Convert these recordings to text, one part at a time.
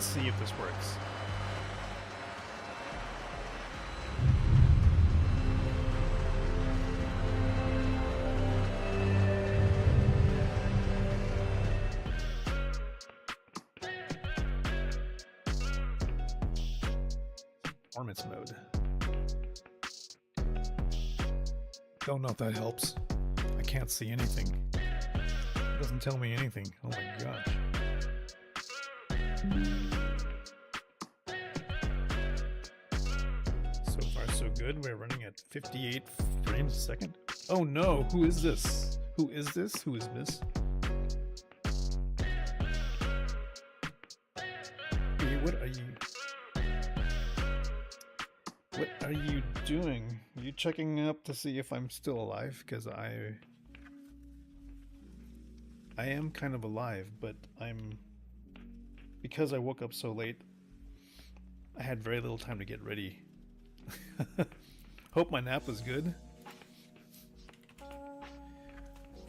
see if this works. Performance mode. Don't know if that helps. I can't see anything. It doesn't tell me anything. Oh my gosh. So far so good. We're running at 58 frames a second. Oh no, who is this? Who is this? Who is this? Hey, what are you? What are you doing? Are you checking up to see if I'm still alive? Because I am kind of alive, but because I woke up so late, I had very little time to get ready. Hope my nap was good.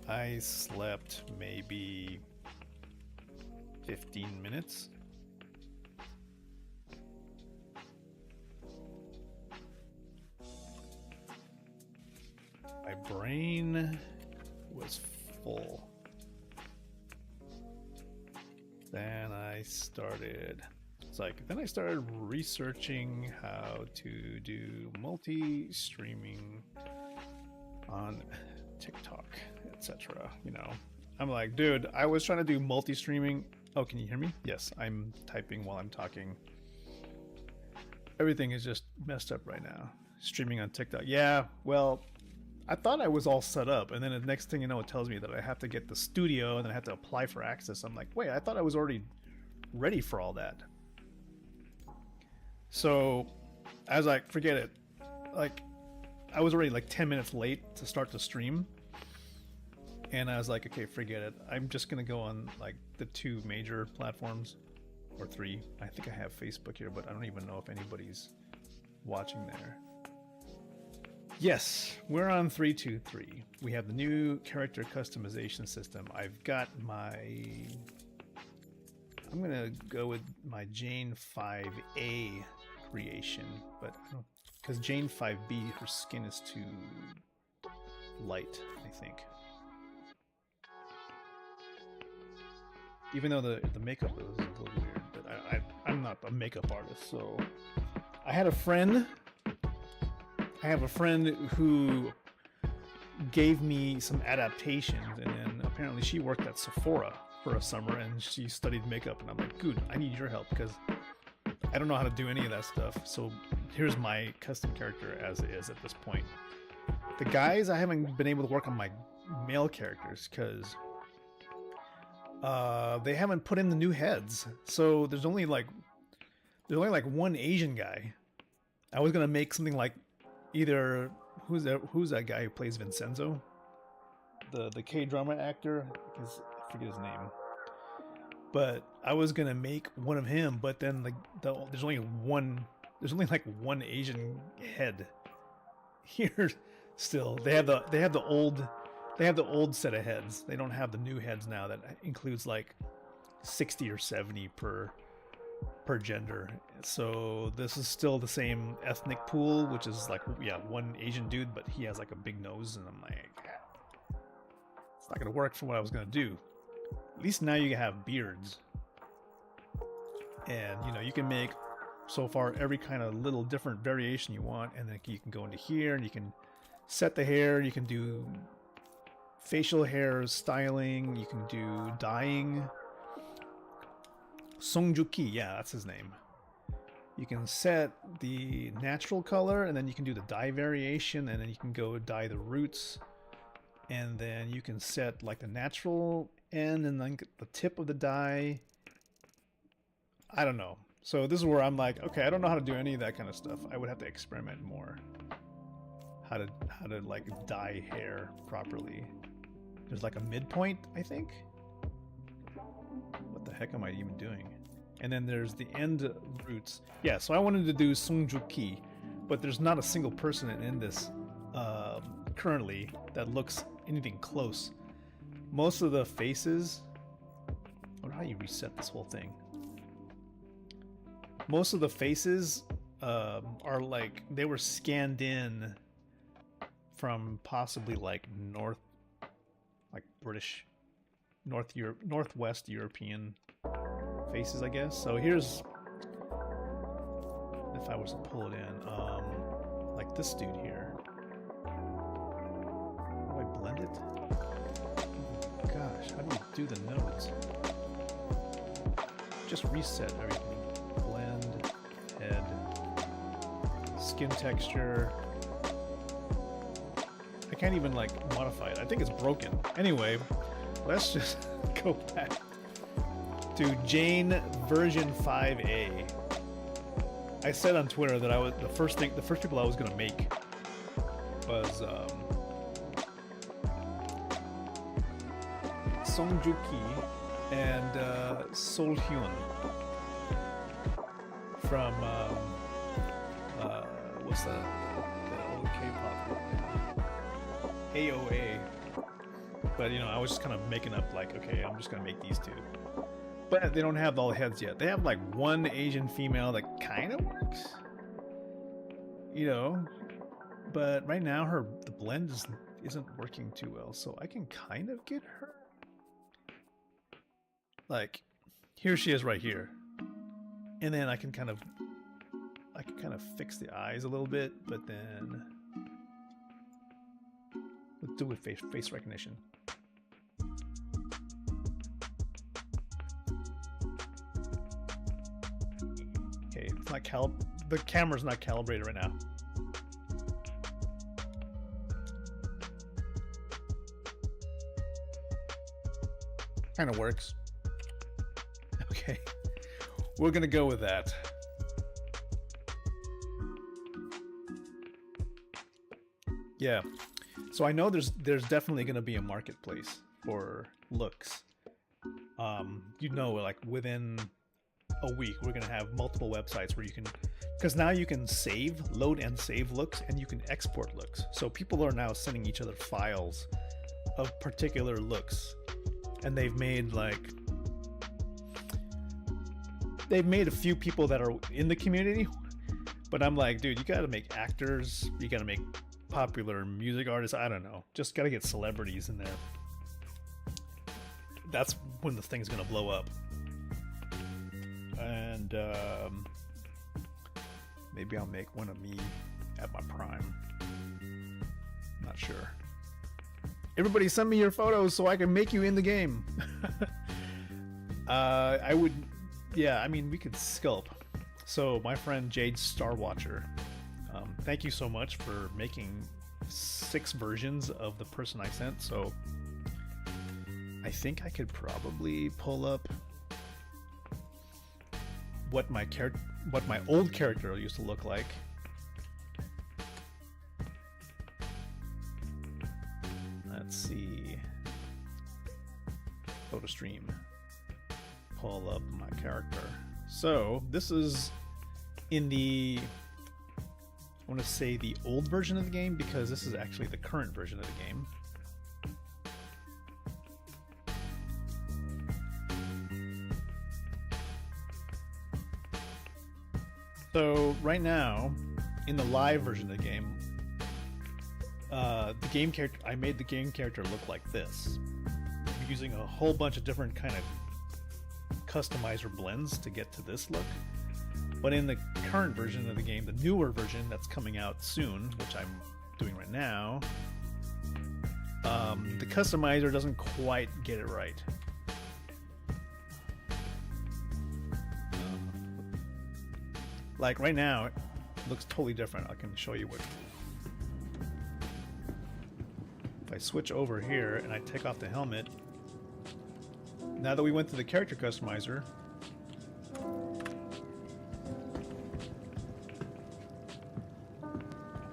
I slept maybe 15 minutes. My brain was full. Then I started researching how to do multi-streaming on TikTok, etc. You know, I'm like, dude, I was trying to do multi-streaming. Oh, can you hear me? Yes, I'm typing while I'm talking. Everything is just messed up right now. Streaming on TikTok. Yeah, well, I thought I was all set up, and then the next thing you know, it tells me that I have to get the studio, and then I have to apply for access. I'm like, wait, I thought I was already ready for all that. So I was like, forget it. Like, I was already like 10 minutes late to start the stream, and I was like, okay, forget it. I'm just gonna go on like the 2 major platforms, or 3. I think I have Facebook here, but I don't even know if anybody's watching there. Yes, we're on 323. We have the new character customization system. I've got I'm gonna go with my Jane 5A creation, but because Jane 5B, her skin is too light, I think. Even though the makeup is a little weird, but I'm not a makeup artist, so I have a friend who gave me some adaptations, and then apparently she worked at Sephora for a summer and she studied makeup, and I'm like, dude, I need your help because I don't know how to do any of that stuff. So here's my custom character as is at this point. The guys, I haven't been able to work on my male characters because they haven't put in the new heads. So there's only like one Asian guy. I was gonna make something like either who's that guy who plays Vincenzo, the K-drama actor, I forget his name, but I was gonna make one of him, but then there's only like one Asian head here. Still, they have the old set of heads. They don't have the new heads now that includes like 60 or 70 per gender. So this is still the same ethnic pool, which is like, yeah, one Asian dude, but he has like a big nose, and I'm like, it's not gonna work for what I was gonna do. At least now you have beards, and you know, you can make so far every kind of little different variation you want, and then you can go into here and you can set the hair, you can do facial hair styling, you can do dyeing. Songjuki, yeah, that's his name. You can set the natural color, and then you can do the dye variation, and then you can go dye the roots, and then you can set like the natural end and then the tip of the dye. I don't know. So this is where I'm like, okay, I don't know how to do any of that kind of stuff. I would have to experiment more. How to like dye hair properly. There's like a midpoint, I think. What the heck am I even doing? And then there's the end roots. Yeah, so I wanted to do Songjuki, but there's not a single person in this currently that looks anything close. Most of the faces... I wonder how you reset this whole thing. most of the faces are like they were scanned in from possibly like British, Northwest European faces, I guess. So here's, if I was to pull it in, like this dude here. How do I blend it? Oh, gosh, how do you do the nodes? Just reset everything. Blend, head, skin texture. I can't even like modify it. I think it's broken. Anyway, let's just go back to Jane version 5A. I said on Twitter that the first people I was gonna make was Song Joong-ki and Sol Hyun from what's that? The old K-pop group, AOA. But you know, I was just kind of making up like, okay, I'm just gonna make these two. But they don't have all the heads yet. They have like one Asian female that kind of works, you know. But right now, the blend isn't working too well. So I can kind of get her. Like, here she is right here, and then I can kind of fix the eyes a little bit. But then let's do it with face recognition. It's not the camera's not calibrated right now. Kind of works. Okay, we're gonna go with that. Yeah, so I know there's definitely gonna be a marketplace for looks. You know, like within a week we're gonna have multiple websites where you can, because now you can load and save looks, and you can export looks. So people are now sending each other files of particular looks, and they've made a few people that are in the community. But I'm like, dude, you gotta make actors, you gotta make popular music artists. I don't know, just gotta get celebrities in there. That's when the thing's gonna blow up. And maybe I'll make one of me at my prime. Not sure. Everybody send me your photos so I can make you in the game. I would, yeah, I mean, we could sculpt. So my friend Jade Starwatcher, thank you so much for making 6 versions of the person I sent. So I think I could probably pull up what my old character used to look like. Let's see. Photo stream. Pull up my character. So this is in the, I want to say the old version of the game, because this is actually the current version of the game. So right now, in the live version of the game, I made the game character look like this, using a whole bunch of different kind of customizer blends to get to this look. But in the current version of the game, the newer version that's coming out soon, which I'm doing right now, the customizer doesn't quite get it right. Like right now, it looks totally different. I can show you what. If I switch over here and I take off the helmet, now that we went to the character customizer,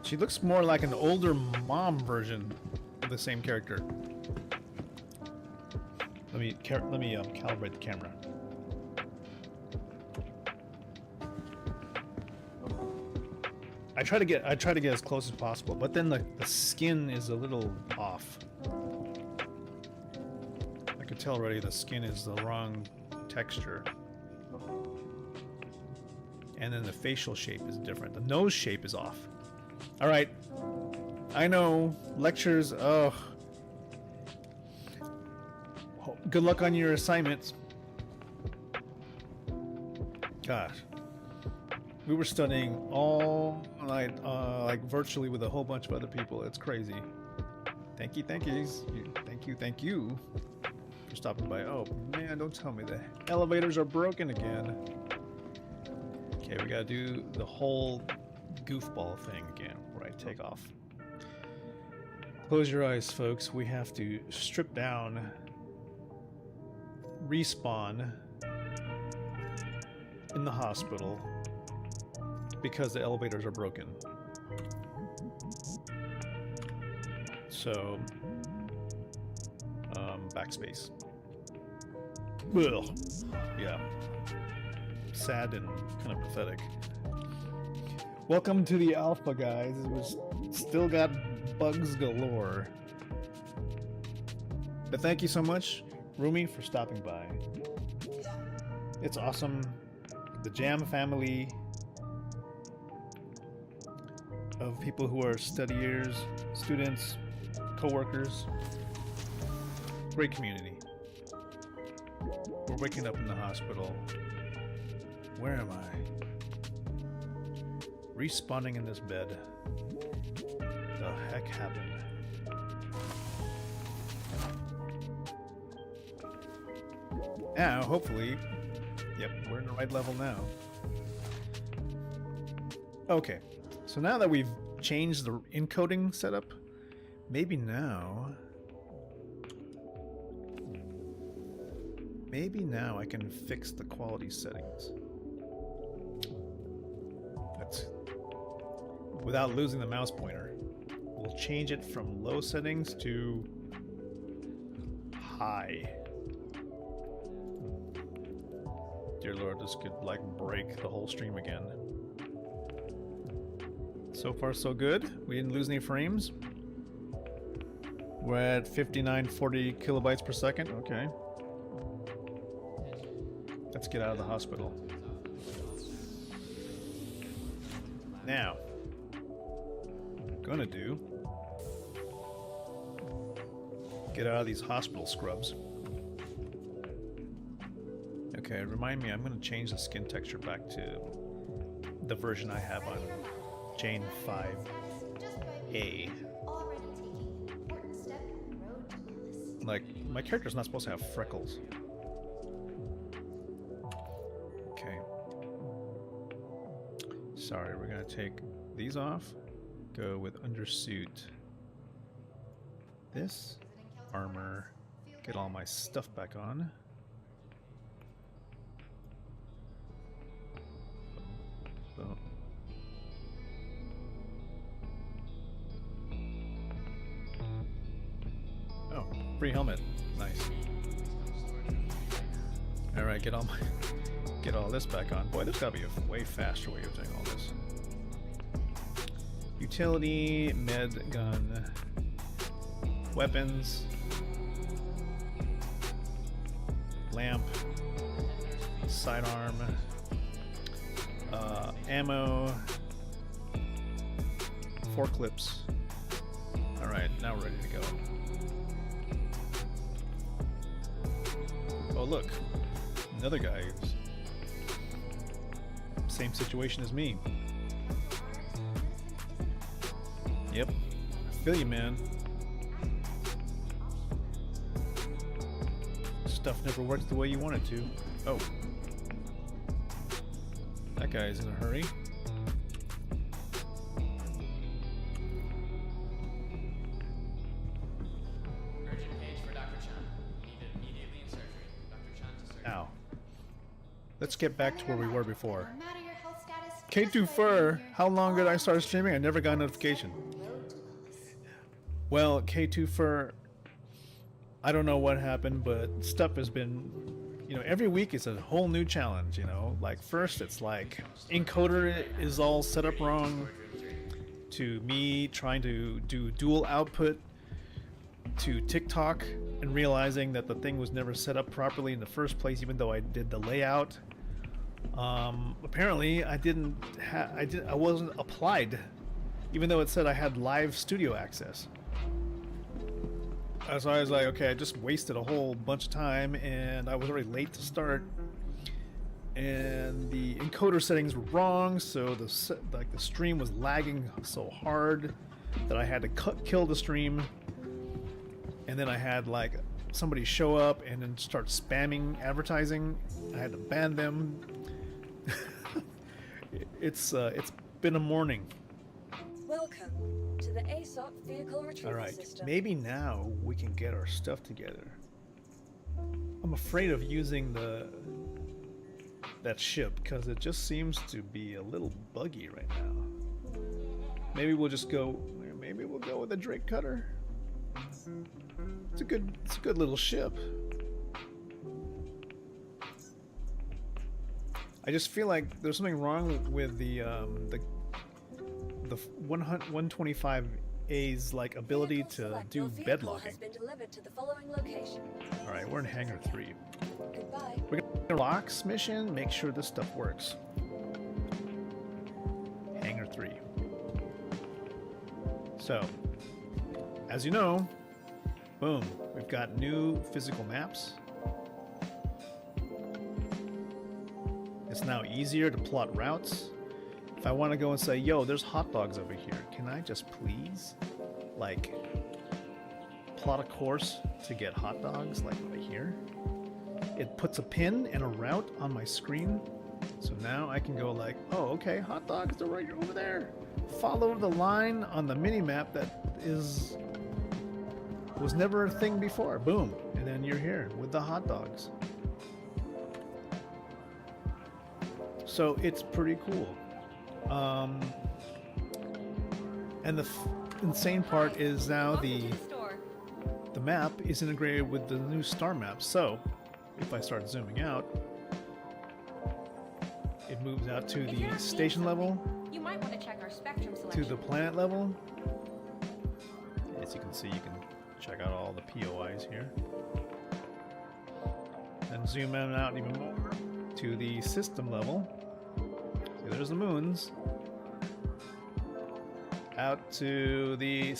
she looks more like an older mom version of the same character. Let me calibrate the camera. I try to get as close as possible, but then the skin is a little off. I could tell already the skin is the wrong texture. And then the facial shape is different. The nose shape is off. All right. I know. Lectures. Oh. Good luck on your assignments. Gosh. We were studying all night, like virtually with a whole bunch of other people. It's crazy. Thank you, thank you for stopping by. Oh man, don't tell me the elevators are broken again. Okay, we gotta do the whole goofball thing again where I take off. Close your eyes, folks. We have to strip down, respawn in the hospital because the elevators are broken. So, backspace. Ugh. Yeah. Sad and kind of pathetic. Welcome to the alpha, guys. We've still got bugs galore. But thank you so much, Rumi, for stopping by. It's awesome. The Jam family of people who are studiers, students, co-workers. Great community. We're waking up in the hospital. Where am I? Respawning in this bed. The heck happened? Now, hopefully, yep, we're in the right level now. Okay, so now that we've changed the encoding setup, maybe now I can fix the quality settings. That's without losing the mouse pointer. We'll change it from low settings to high. Dear Lord, this could like break the whole stream again. So far so good. We didn't lose any frames. We're at 5940 kilobytes per second. Okay. Let's get out of the hospital. Now, what I'm gonna do, get out of these hospital scrubs. Okay, remind me, I'm gonna change the skin texture back to the version I have on Jane 5A. Like, my character's not supposed to have freckles. Okay. Sorry, we're gonna take these off. Go with undersuit. This. Armor. Get all my stuff back on. Boom. Oh, free helmet. Nice. Alright, get all this back on. Boy, there's gotta be a way faster way of doing all this. Utility, med gun, weapons, lamp, sidearm, ammo, 4 clips. Alright, now we're ready to go. Oh look, another guy who's same situation as me. Yep, I feel you, man. Stuff never works the way you want it to. Oh. That guy's in a hurry. Urgent page for Dr. Chan. Needed immediately in surgery. Dr. Chan to surgery. Ow. Let's get back to where we were before. K2 Fur, how long did I start streaming? I never got a notification. Well, K2 Fur, I don't know what happened, but stuff has been, you know, every week it's a whole new challenge, you know. Like first it's like encoder is all set up wrong, to me trying to do dual output, to TikTok and realizing that the thing was never set up properly in the first place, even though I did the layout. Apparently I wasn't applied, even though it said I had live studio access. So I was like, okay, I just wasted a whole bunch of time, and I was already late to start, and the encoder settings were wrong, so the stream was lagging so hard that I had to kill the stream, and then I had like somebody show up and then start spamming advertising. I had to ban them. It's been a morning. Welcome to the ASOC vehicle retrieval All right, system. maybe now we can get our stuff together. I'm afraid of using that ship because it just seems to be a little buggy right now. Maybe we'll just go. Maybe we'll go with the Drake Cutter. It's a good little ship. I just feel like there's something wrong with the 125A's like ability to do bed locking. All right, we're in Hangar 3. Goodbye. We're gonna locks mission. Make sure this stuff works. Hangar 3. So, as you know, boom, we've got new physical maps. It's now easier to plot routes. If I want to go and say, yo, there's hot dogs over here, can I just please, like, plot a course to get hot dogs, like over here? It puts a pin and a route on my screen, so now I can go like, oh, okay, hot dogs, they're right over there. Follow the line on the mini-map that was never a thing before. Boom, and then you're here with the hot dogs. So it's pretty cool. And the insane part is now the map is integrated with the new star map. So if I start zooming out, it moves out to the station level, you might want to check our spectrum to selection. the planet level. As you can see, you can check out all the POIs here. And zoom in out even more to the system level. So there's the moons. Out to the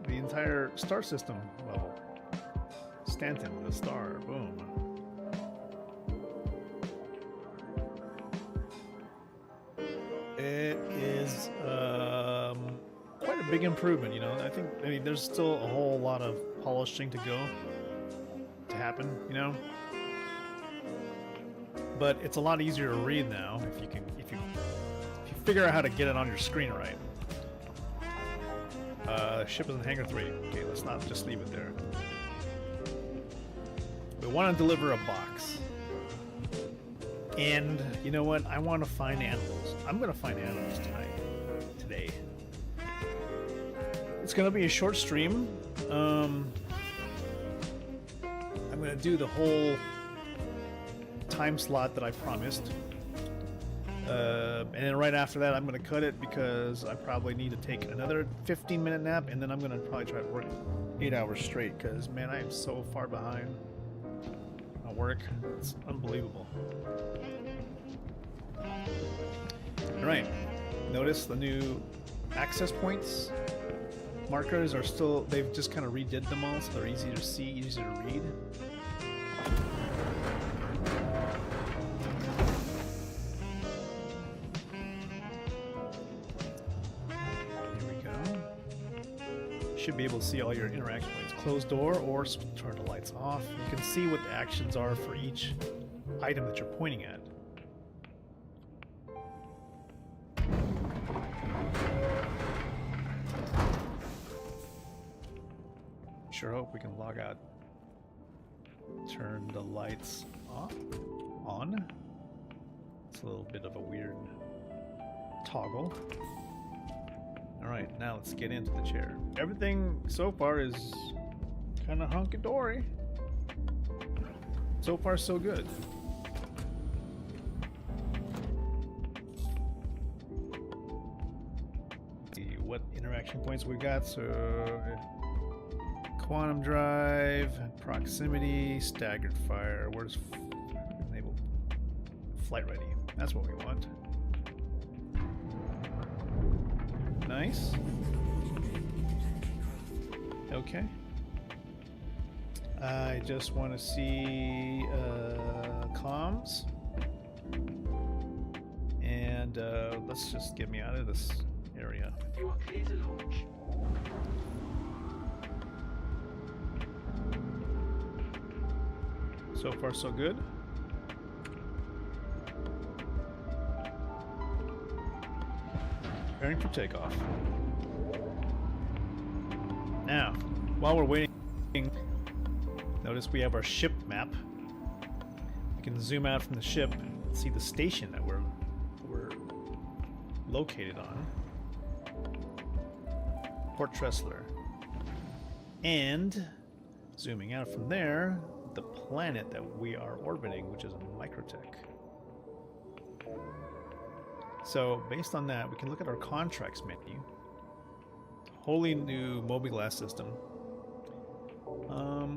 entire star system level. Stanton, the star, boom. It is quite a big improvement, you know. I mean, there's still a whole lot of polishing to go to happen, you know. But it's a lot easier to read now if you figure out how to get it on your screen right. Ship is in Hangar 3. Okay, let's not just leave it there. We want to deliver a box. And you know what? I want to find animals. I'm going to find animals today. It's going to be a short stream. I'm going to do the whole time slot that I promised. And then right after that, I'm going to cut it because I probably need to take another 15-minute nap, and then I'm going to probably try to work 8 hours straight because, man, I am so far behind on work. It's unbelievable. Alright, notice the new access points. Markers are still, they've just kind of redid them all so they're easy to see, easy to read. Should be able to see all your interaction points. Close door or turn the lights off. You can see what the actions are for each item that you're pointing at. Sure hope we can log out. Turn the lights off. On. It's a little bit of a weird toggle. Alright, now let's get into the chair. Everything so far is kind of hunky-dory. So far, so good. See what interaction points we got. So, quantum drive, proximity, staggered fire. Where's enable flight ready. That's what we want. Nice. Okay. I just want to see comms. And let's just get me out of this area. You are clear to launch. So far, so good. Preparing for takeoff. Now, while we're waiting, notice we have our ship map. We can zoom out from the ship and see the station that we're located on. Port Tressler. And zooming out from there, the planet that we are orbiting, which is Microtech. So based on that, we can look at our contracts menu. Wholly new mobiGlas system.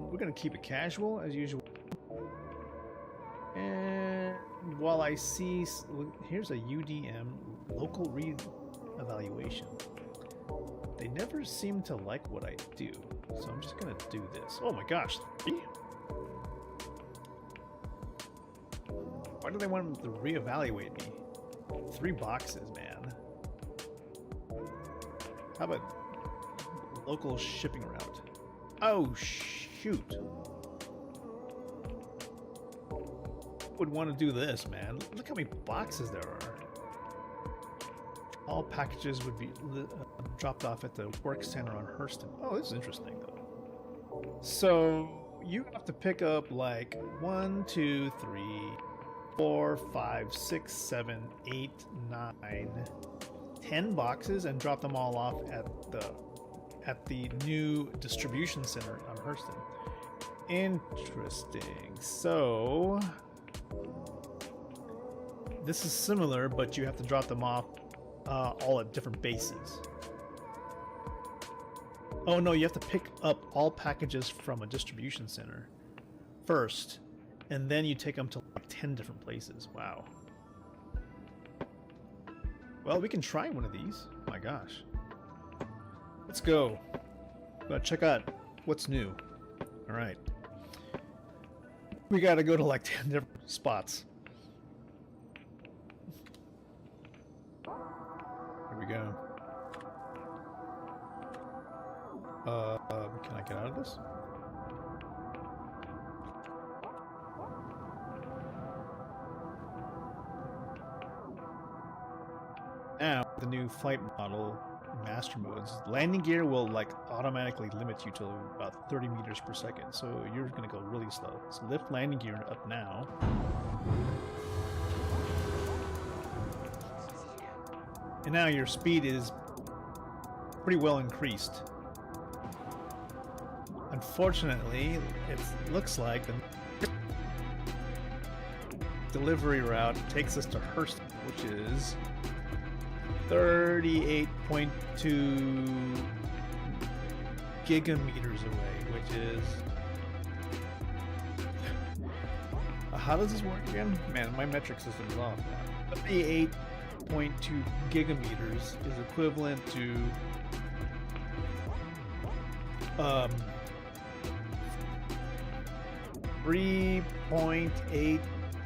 We're gonna keep it casual as usual. And while I see, here's a UDM local re-evaluation. They never seem to like what I do, so I'm just gonna do this. Oh my gosh! 3? Why do they want them to re-evaluate me? 3 boxes, man. How about local shipping route? Oh shoot! Would want to do this, man. Look how many boxes there are. All packages would be dropped off at the work center on Hurston. Oh, this is interesting though. So you have to pick up like 1, 2, 3, 4, 5, 6, 7, 8, 9, 10 boxes and drop them all off at the new distribution center on Hurston. Interesting. So this is similar, but you have to drop them off all at different bases. Oh no, you have to pick up all packages from a distribution center first, and then you take them to like 10 different places. Wow. Well, we can try one of these. My gosh. Let's go. Gotta check out what's new. Alright. We gotta go to like 10 different spots. Here we go. Can I get out of this? Now, the new flight model master modes, landing gear will like automatically limit you to about 30 meters per second, so you're gonna go really slow. So lift landing gear up now. And now your speed is pretty well increased. Unfortunately, it looks like the delivery route takes us to Hurston, which is 38.2 gigameters away, which is... How does this work again? Man, my metric system is off now. 38.2 gigameters is equivalent to 3.8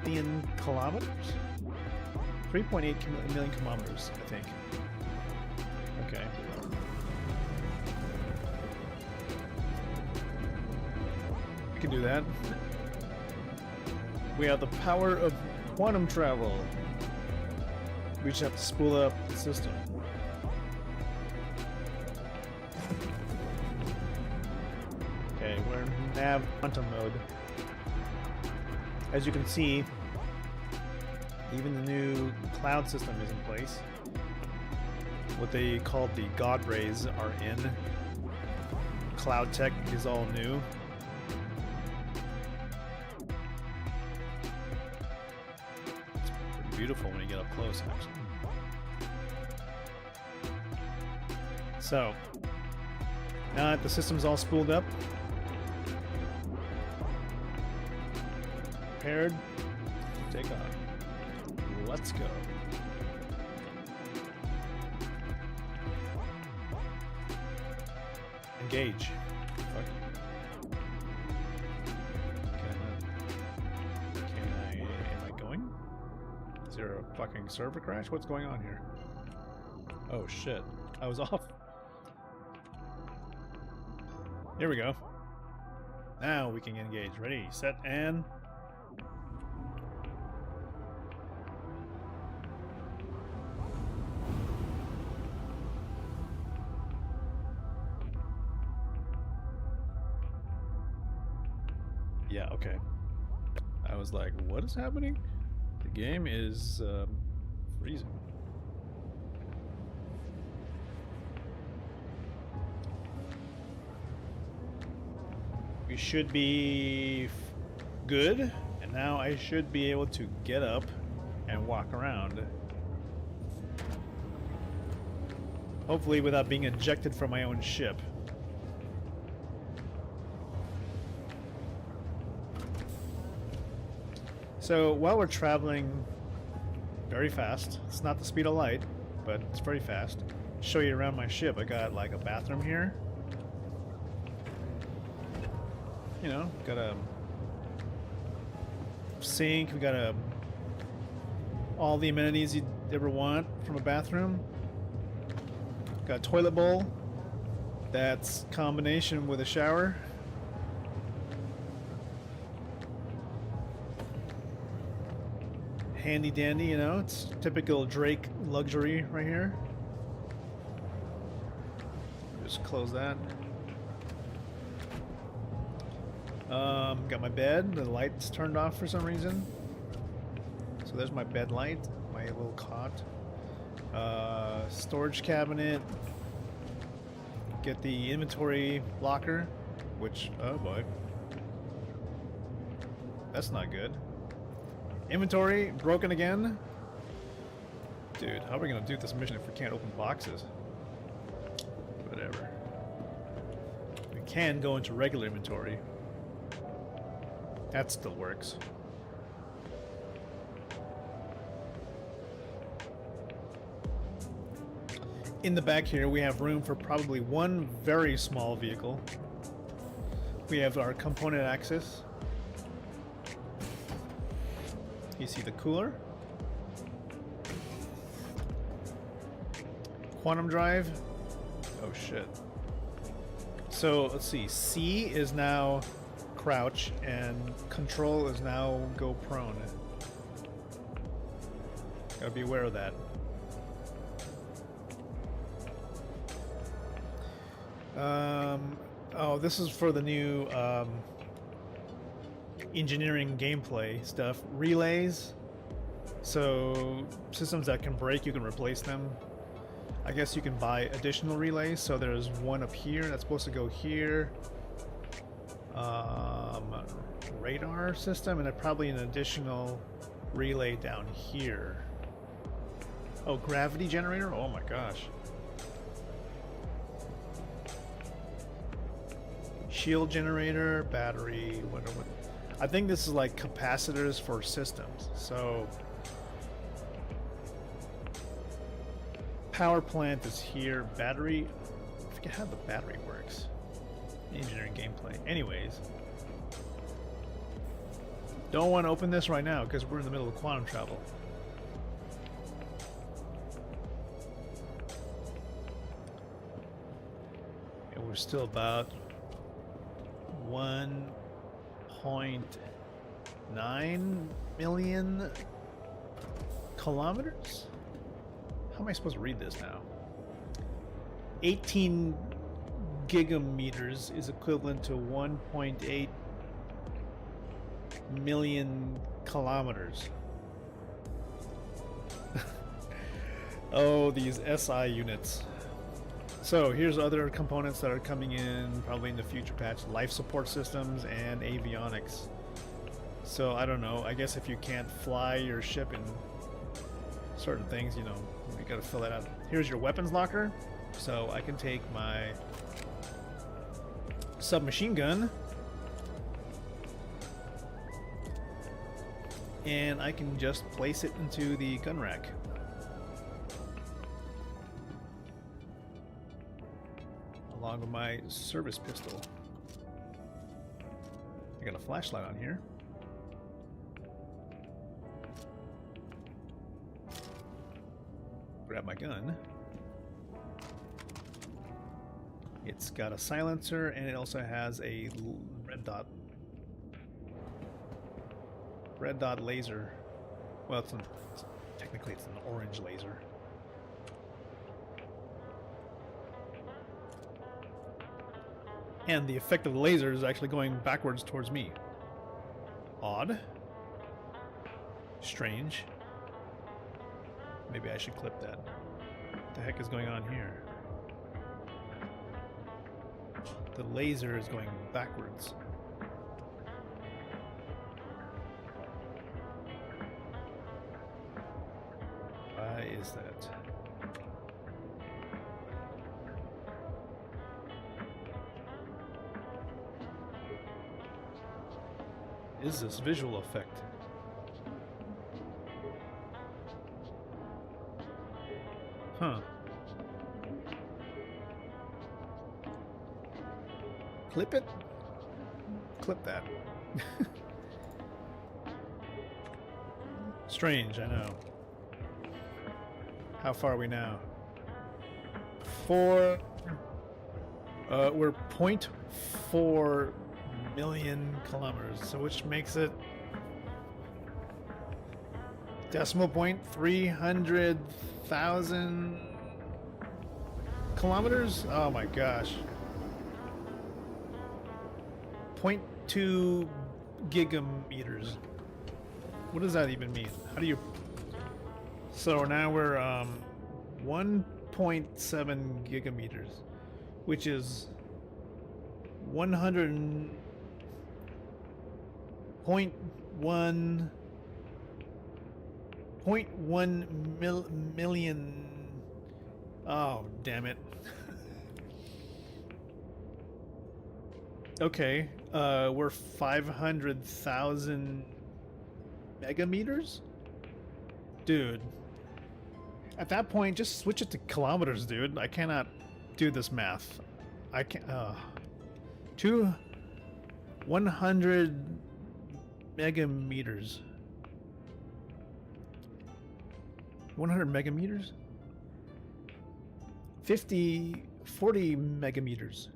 million kilometers? 3.8 million kilometers, I think. Okay. We can do that. We have the power of quantum travel. We just have to spool up the system. Okay, we're in nav quantum mode. As you can see, even the new cloud system is in place. What they called the God Rays are in. Cloud tech is all new. It's pretty beautiful when you get up close, actually. So, now that the system's all spooled up, prepared to take off. let's go. Engage. Fuck. Am I going? Is there a fucking server crash? What's going on here? Oh shit. I was off. Here we go. Now we can engage. Ready, set, and... Yeah, okay. I was like, what is happening? The game is freezing. We should be good, and now I should be able to get up and walk around. Hopefully without being ejected from my own ship. So while we're traveling very fast, it's not the speed of light, but it's very fast. Show you around my ship. I got like a bathroom here. You know, got a sink. We got all the amenities you'd ever want from a bathroom. Got a toilet bowl. That's combination with a shower. Handy dandy, you know, it's typical Drake luxury right here. Just close that. Got my bed, the light's turned off for some reason. So there's my bed light, my little cot. Storage cabinet. Get the inventory locker, which, oh boy. That's not good. Inventory broken again? Dude, how are we gonna do this mission if we can't open boxes? Whatever. We can go into regular inventory. That still works. In the back here, we have room for probably one very small vehicle. We have our component access. You see the cooler. Quantum drive. Oh shit. So let's see. C is now crouch and control is now go prone. Gotta be aware of that. Oh, this is for the new engineering gameplay stuff. Relays. So systems that can break, you can replace them. I guess you can buy additional relays. So there's one up here that's supposed to go here. Radar system, and then probably an additional relay down here. Oh, gravity generator? Oh my gosh. Shield generator, battery, what I think this is like capacitors for systems. So power plant is here. Battery, I forget how the battery works. Engineering gameplay. Anyways, don't want to open this right now because we're in the middle of quantum travel. And we're still about 1.9 million kilometers? How am I supposed to read this now? 18 gigameters is equivalent to 1.8 million kilometers. Oh, these SI units. So here's other components that are coming in probably in the future patch. Life support systems and avionics. So I don't know, I guess if you can't fly your ship in certain things, you know, you gotta fill that out. Here's your weapons locker. So I can take my submachine gun and I can just place it into the gun rack. Along with my service pistol. I got a flashlight on here. Grab my gun. It's got a silencer and it also has a red dot. Red dot laser. Well, technically it's an orange laser. And the effect of the laser is actually going backwards towards me. Odd. Strange. Maybe I should clip that. What the heck is going on here? The laser is going backwards. Why is that? Is this visual effect? Huh. Clip it? Clip that. Strange, I know. How far are we now? We're 0.4 million kilometers, so which makes it decimal point 300,000 kilometers? Oh my gosh. 0.2 gigameters. What does that even mean? How do you... So now we're 1.7 gigameters, which is 100.1 million. Oh, damn it. Okay, we're 500,000 megameters? Dude. At that point, just switch it to kilometers, dude. I cannot do this math. I can't... 100 megameters. 100 megameters? 40 megameters.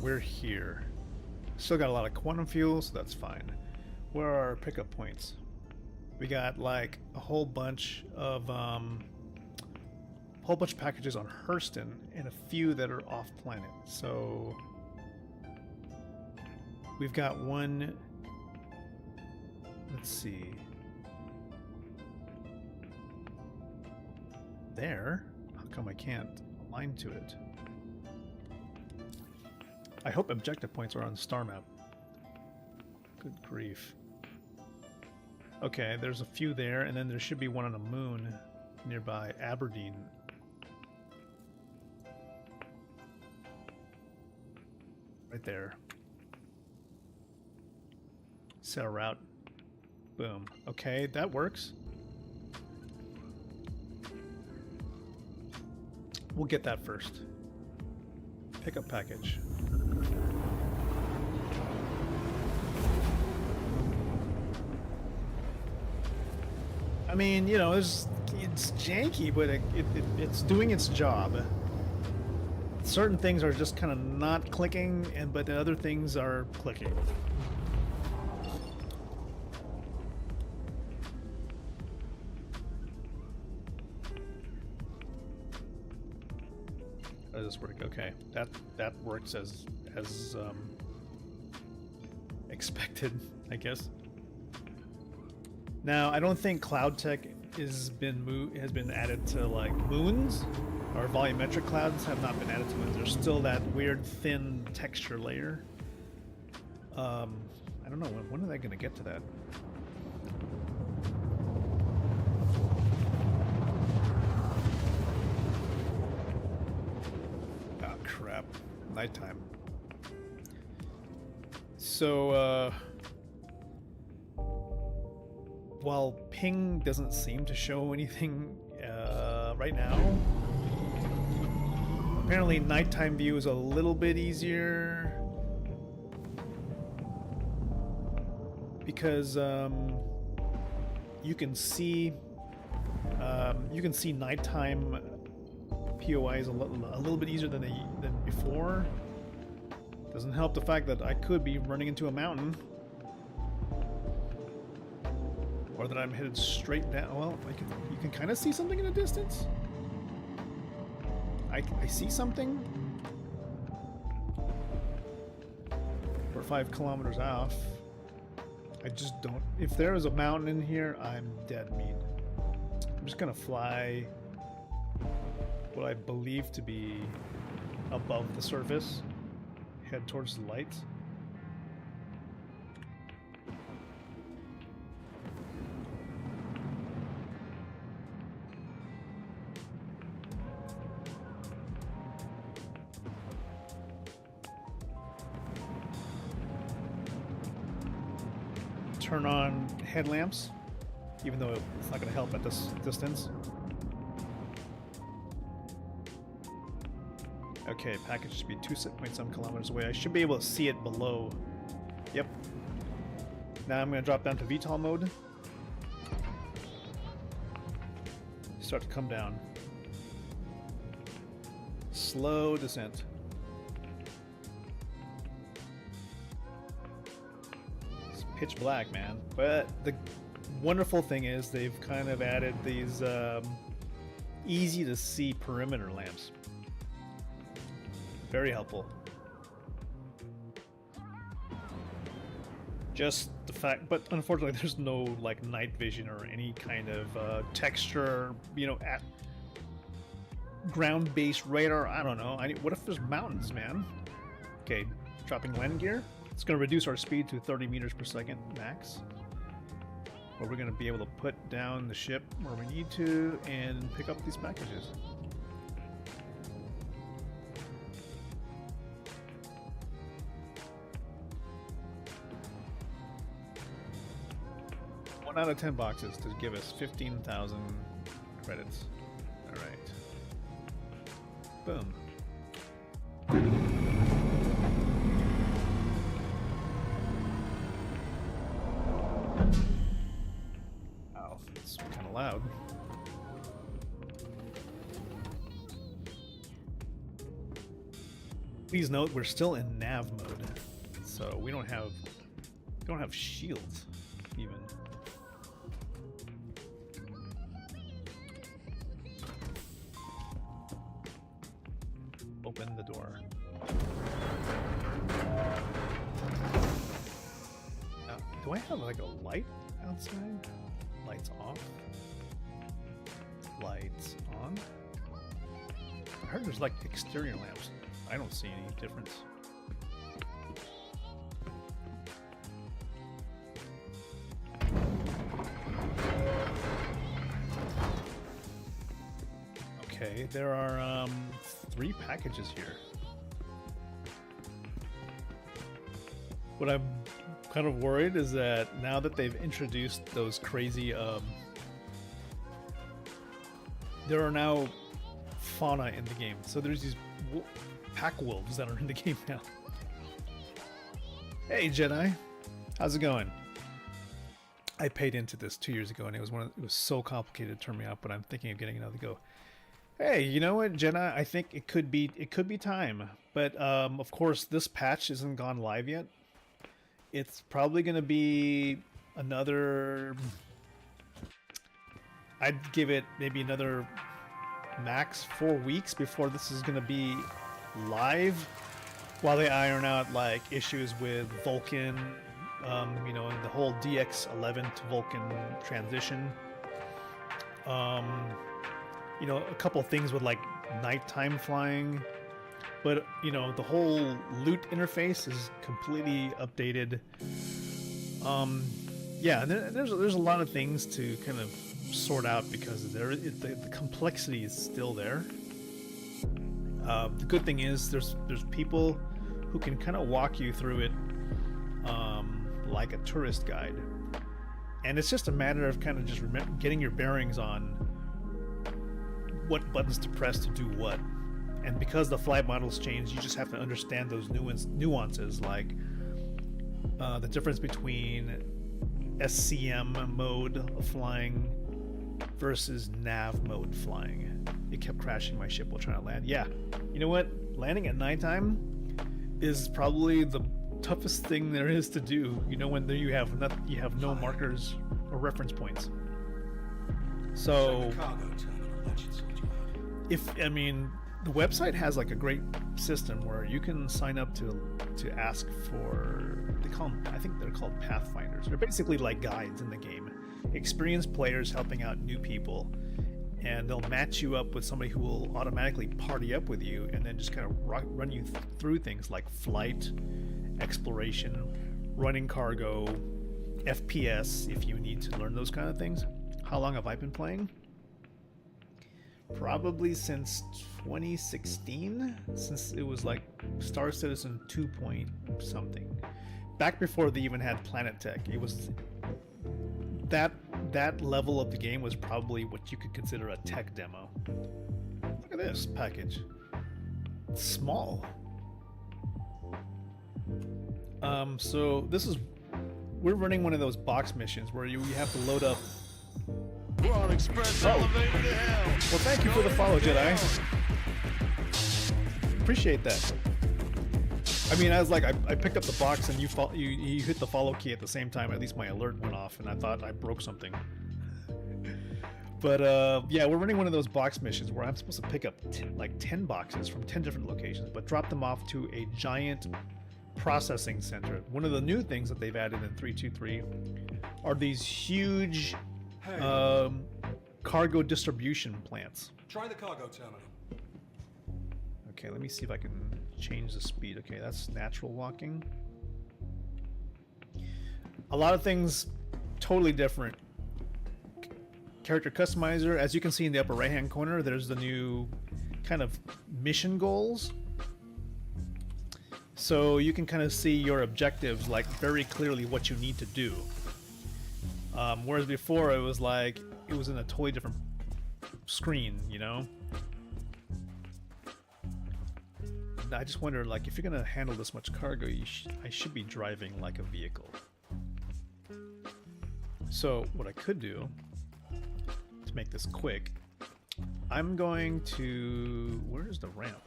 We're here. Still got a lot of quantum fuel, so that's fine. Where are our pickup points? We got like a whole bunch of packages on Hurston and a few that are off planet. So we've got one. Let's see. There. How come I can't align to it? I hope objective points are on the star map. Good grief. Okay, there's a few there, and then there should be one on the moon nearby Aberdeen. Right there. Set a route. Boom. Okay, that works. We'll get that first. Pickup package. I mean, you know, it's janky, but it's doing its job. Certain things are just kind of not clicking, but the other things are clicking. How does this work? Okay, that works as expected, I guess. Now, I don't think cloud tech has been added to like moons, or volumetric clouds have not been added to moons. There's still that weird thin texture layer. I don't know, when are they going to get to that? nighttime. So, while ping doesn't seem to show anything right now, apparently nighttime view is a little bit easier because you can see nighttime POIs a little bit easier than before. Doesn't help the fact that I could be running into a mountain. Or that I'm headed straight down. Well, you can kind of see something in the distance. I see something. We're 5 kilometers off. I just don't... If there is a mountain in here, I'm dead meat. I'm just gonna fly what I believe to be above the surface. Head towards the lights. Turn on headlamps, even though it's not going to help at this distance. Okay, package should be 2.7 kilometers away. I should be able to see it below. Yep. Now I'm going to drop down to VTOL mode. Start to come down. Slow descent. Pitch black, man. But the wonderful thing is they've kind of added these easy to see perimeter lamps. Very helpful. Just the fact, but unfortunately there's no like night vision or any kind of texture, you know, at ground-based radar. I don't know. What if there's mountains, man? Okay, dropping landing gear. It's going to reduce our speed to 30 meters per second max. But we're going to be able to put down the ship where we need to and pick up these packages. One out of 10 boxes to give us 15,000 credits. All right. Boom. Loud. Please note we're still in nav mode, so we don't have shields even. Open the door. Now, do I have like a light outside? Lights off. Lights on. I heard there's like exterior lamps. I don't see any difference. Okay, there are 3 packages here. What I'm kind of worried is that now that they've introduced those crazy there are now fauna in the game. So there's these pack wolves that are in the game now. Hey Jedi, how's it going? I paid into this 2 years ago and it was so complicated to turn me off, but I'm thinking of getting another go. Hey, you know what, Jedi? I think it could be time. But of course this patch isn't gone live yet. It's probably gonna be another, I'd give it maybe another max 4 weeks before this is going to be live, while they iron out like issues with Vulcan, you know, and the whole DX11 to Vulcan transition. You know, a couple of things with like nighttime flying, but you know, the whole loot interface is completely updated. Yeah, and there's a lot of things to kind of sort out because the complexity is still there. The good thing is there's people who can kind of walk you through it like a tourist guide, and it's just a matter of kind of just getting your bearings on what buttons to press to do what. And because the flight models change, you just have to understand those nuances, like the difference between SCM mode of flying versus nav mode flying. It kept crashing my ship while trying to land. Yeah, you know what? Landing at nighttime is probably the toughest thing there is to do. You know, when you have no markers or reference points. So, the website has like a great system where you can sign up to ask for, I think they're called pathfinders. They're basically like guides in the game, experienced players helping out new people, and they'll match you up with somebody who will automatically party up with you and then just kind of run you through things like flight, exploration, running cargo, FPS if you need to learn those kind of things. How long have I been playing? Probably since 2016, since it was like Star Citizen 2 point something. Back before they even had Planet Tech. It was that level of the game was probably what you could consider a tech demo. Look at this package. It's small. So we're running one of those box missions where you have to load up. We're on express elevator to hell. Well, thank you for the follow, Jedi. Appreciate that. I mean, I was like, I picked up the box and you hit the follow key at the same time. At least my alert went off, and I thought I broke something. But yeah, we're running one of those box missions where I'm supposed to pick up 10 boxes from 10 different locations, but drop them off to a giant processing center. One of the new things that they've added in 3.2.3 are these huge cargo distribution plants. Try the cargo terminal. Okay, let me see if I can change the speed. Okay, that's natural walking. A lot of things totally different. Character customizer, as you can see in the upper right hand corner, there's the new kind of mission goals. So you can kind of see your objectives, like very clearly what you need to do. Whereas before it was like, it was in a totally different screen, you know? I just wonder, like, if you're gonna handle this much cargo, I should be driving like a vehicle. So what I could do, to make this quick, I'm going to... Where's the ramp?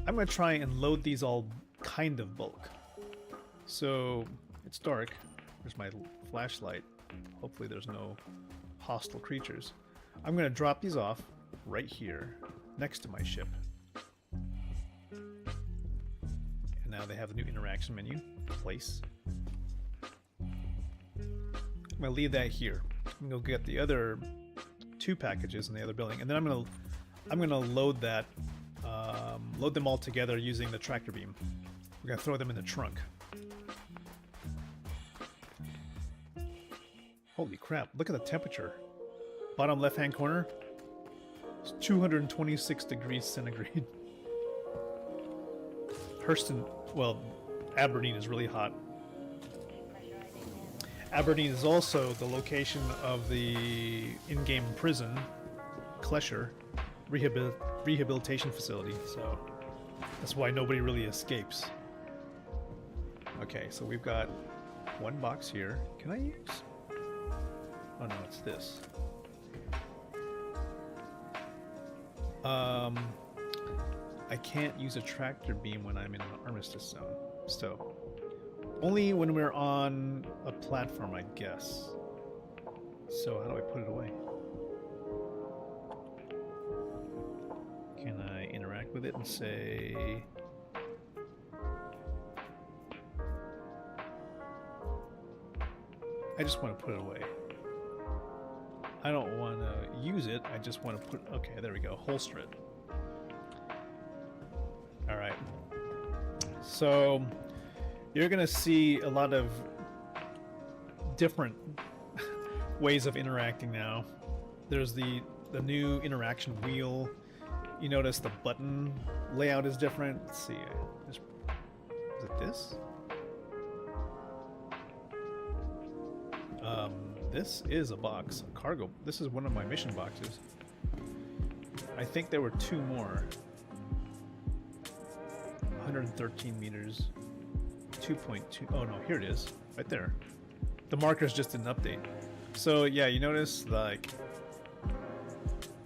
I'm going to try and load these all kind of bulk. So it's dark. There's my flashlight. Hopefully there's no hostile creatures. I'm going to drop these off right here next to my ship. And now they have a new interaction menu. Place. I'm going to leave that here. I'm going to go get the other 2 packages in the other building, and then I'm going to load that. Load them all together using the tractor beam. We're going to throw them in the trunk. Holy crap, look at the temperature. Bottom left hand corner, it's 226 degrees centigrade. Hurston, well, Aberdeen is really hot. Aberdeen is also the location of the in-game prison, Klesher, rehabilitation facility, so that's why nobody really escapes. Okay, so we've got 1 box here. Can I use... Oh no, it's this. I can't use a tractor beam when I'm in an armistice zone. So, only when we're on a platform, I guess. So how do I put it away? Can I interact with it and say... I just want to put it away. I don't want to use it, I just want to put... Okay, there we go. Holster it. Alright. So, you're going to see a lot of different ways of interacting now. There's the new interaction wheel. You notice the button layout is different. Let's see. Is it this? This is a box, a cargo. This is one of my mission boxes. I think there were 2 more. 113 meters. 2.2. Oh no, here it is. Right there. The markers just didn't update. So yeah, you notice like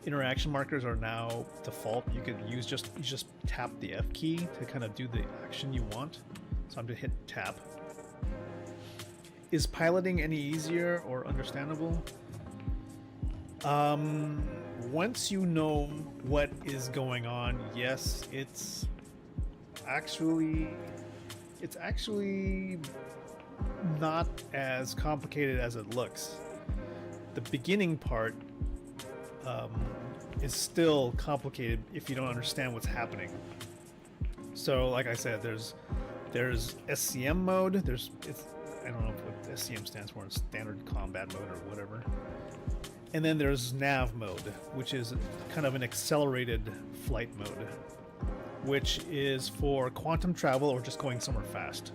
interaction markers are now default. You could use you just tap the F key to kind of do the action you want. So I'm gonna hit tap. Is piloting any easier or understandable? Once you know what is going on, yes, it's actually not as complicated as it looks. The beginning part is still complicated if you don't understand what's happening. So, like I said, there's SCM mode. I don't know what SCM stands for, standard combat mode or whatever. And then there's nav mode, which is kind of an accelerated flight mode, which is for quantum travel or just going somewhere fast.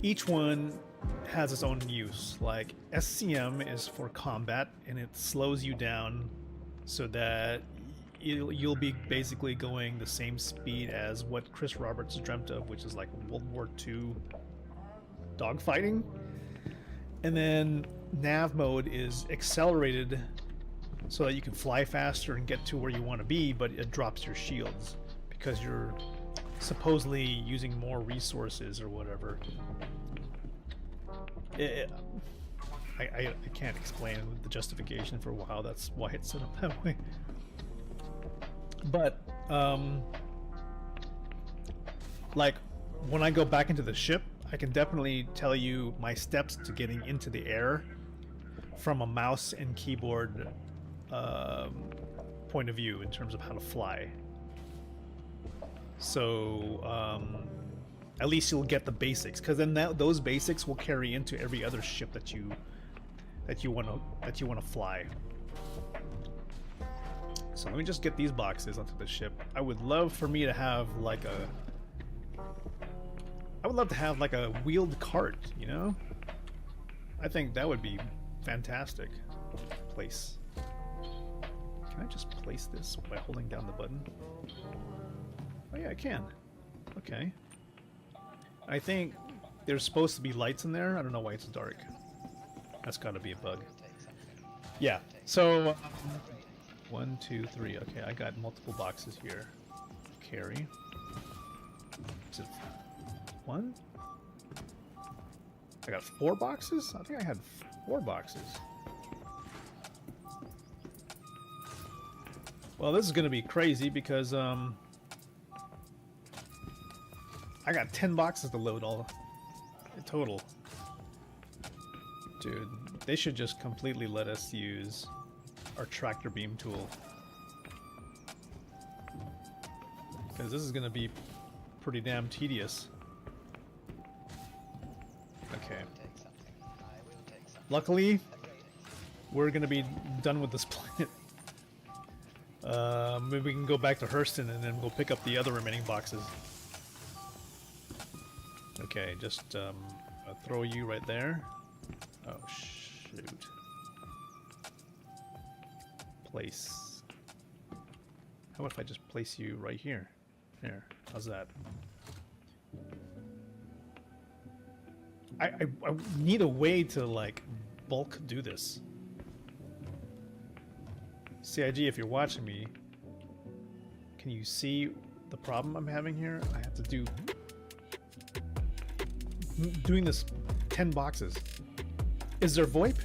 Each one has its own use. Like SCM is for combat, and it slows you down so that you'll be basically going the same speed as what Chris Roberts dreamt of, which is like World War II dogfighting. And then nav mode is accelerated so that you can fly faster and get to where you want to be, but it drops your shields because you're supposedly using more resources or whatever. I can't explain the justification for why it's set up that way. But like when I go back into the ship, I can definitely tell you my steps to getting into the air from a mouse and keyboard point of view in terms of how to fly. So at least you'll get the basics, because then those basics will carry into every other ship that you want to fly. So let me just get these boxes onto the ship. I would love for me to have like a wheeled cart, you know? I think that would be fantastic. Place. Can I just place this by holding down the button? Oh yeah, I can. Okay. I think there's supposed to be lights in there. I don't know why it's dark. That's gotta be a bug. Yeah, so 1, 2, 3. Okay, I got multiple boxes here. Carry. Is it 1? I got 4 boxes? I think I had 4 boxes. Well, this is gonna be crazy because I got 10 boxes to load all in total. Dude, they should just completely let us use our tractor beam tool. Because this is gonna be pretty damn tedious. Okay. Luckily, we're gonna be done with this planet. Maybe we can go back to Hurston and then we'll pick up the other remaining boxes. Okay, just I'll throw you right there. Oh shoot. Place. How about if I just place you right here? There. How's that? I need a way to like bulk do this. CIG, if you're watching me, can you see the problem I'm having here? I have to do doing this 10 boxes. Is there VoIP?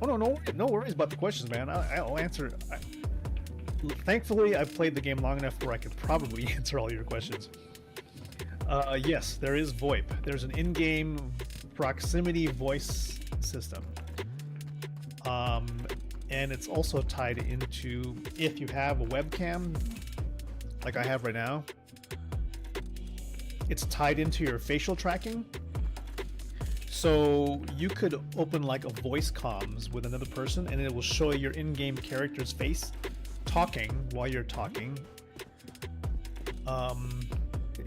Oh no worries about the questions, man. I'll answer. Thankfully, I've played the game long enough where I could probably answer all your questions. Yes, there is VoIP. There's an in-game proximity voice system. And it's also tied into, if you have a webcam, like I have right now, it's tied into your facial tracking. So you could open like a voice comms with another person and it will show your in-game character's face talking while you're talking,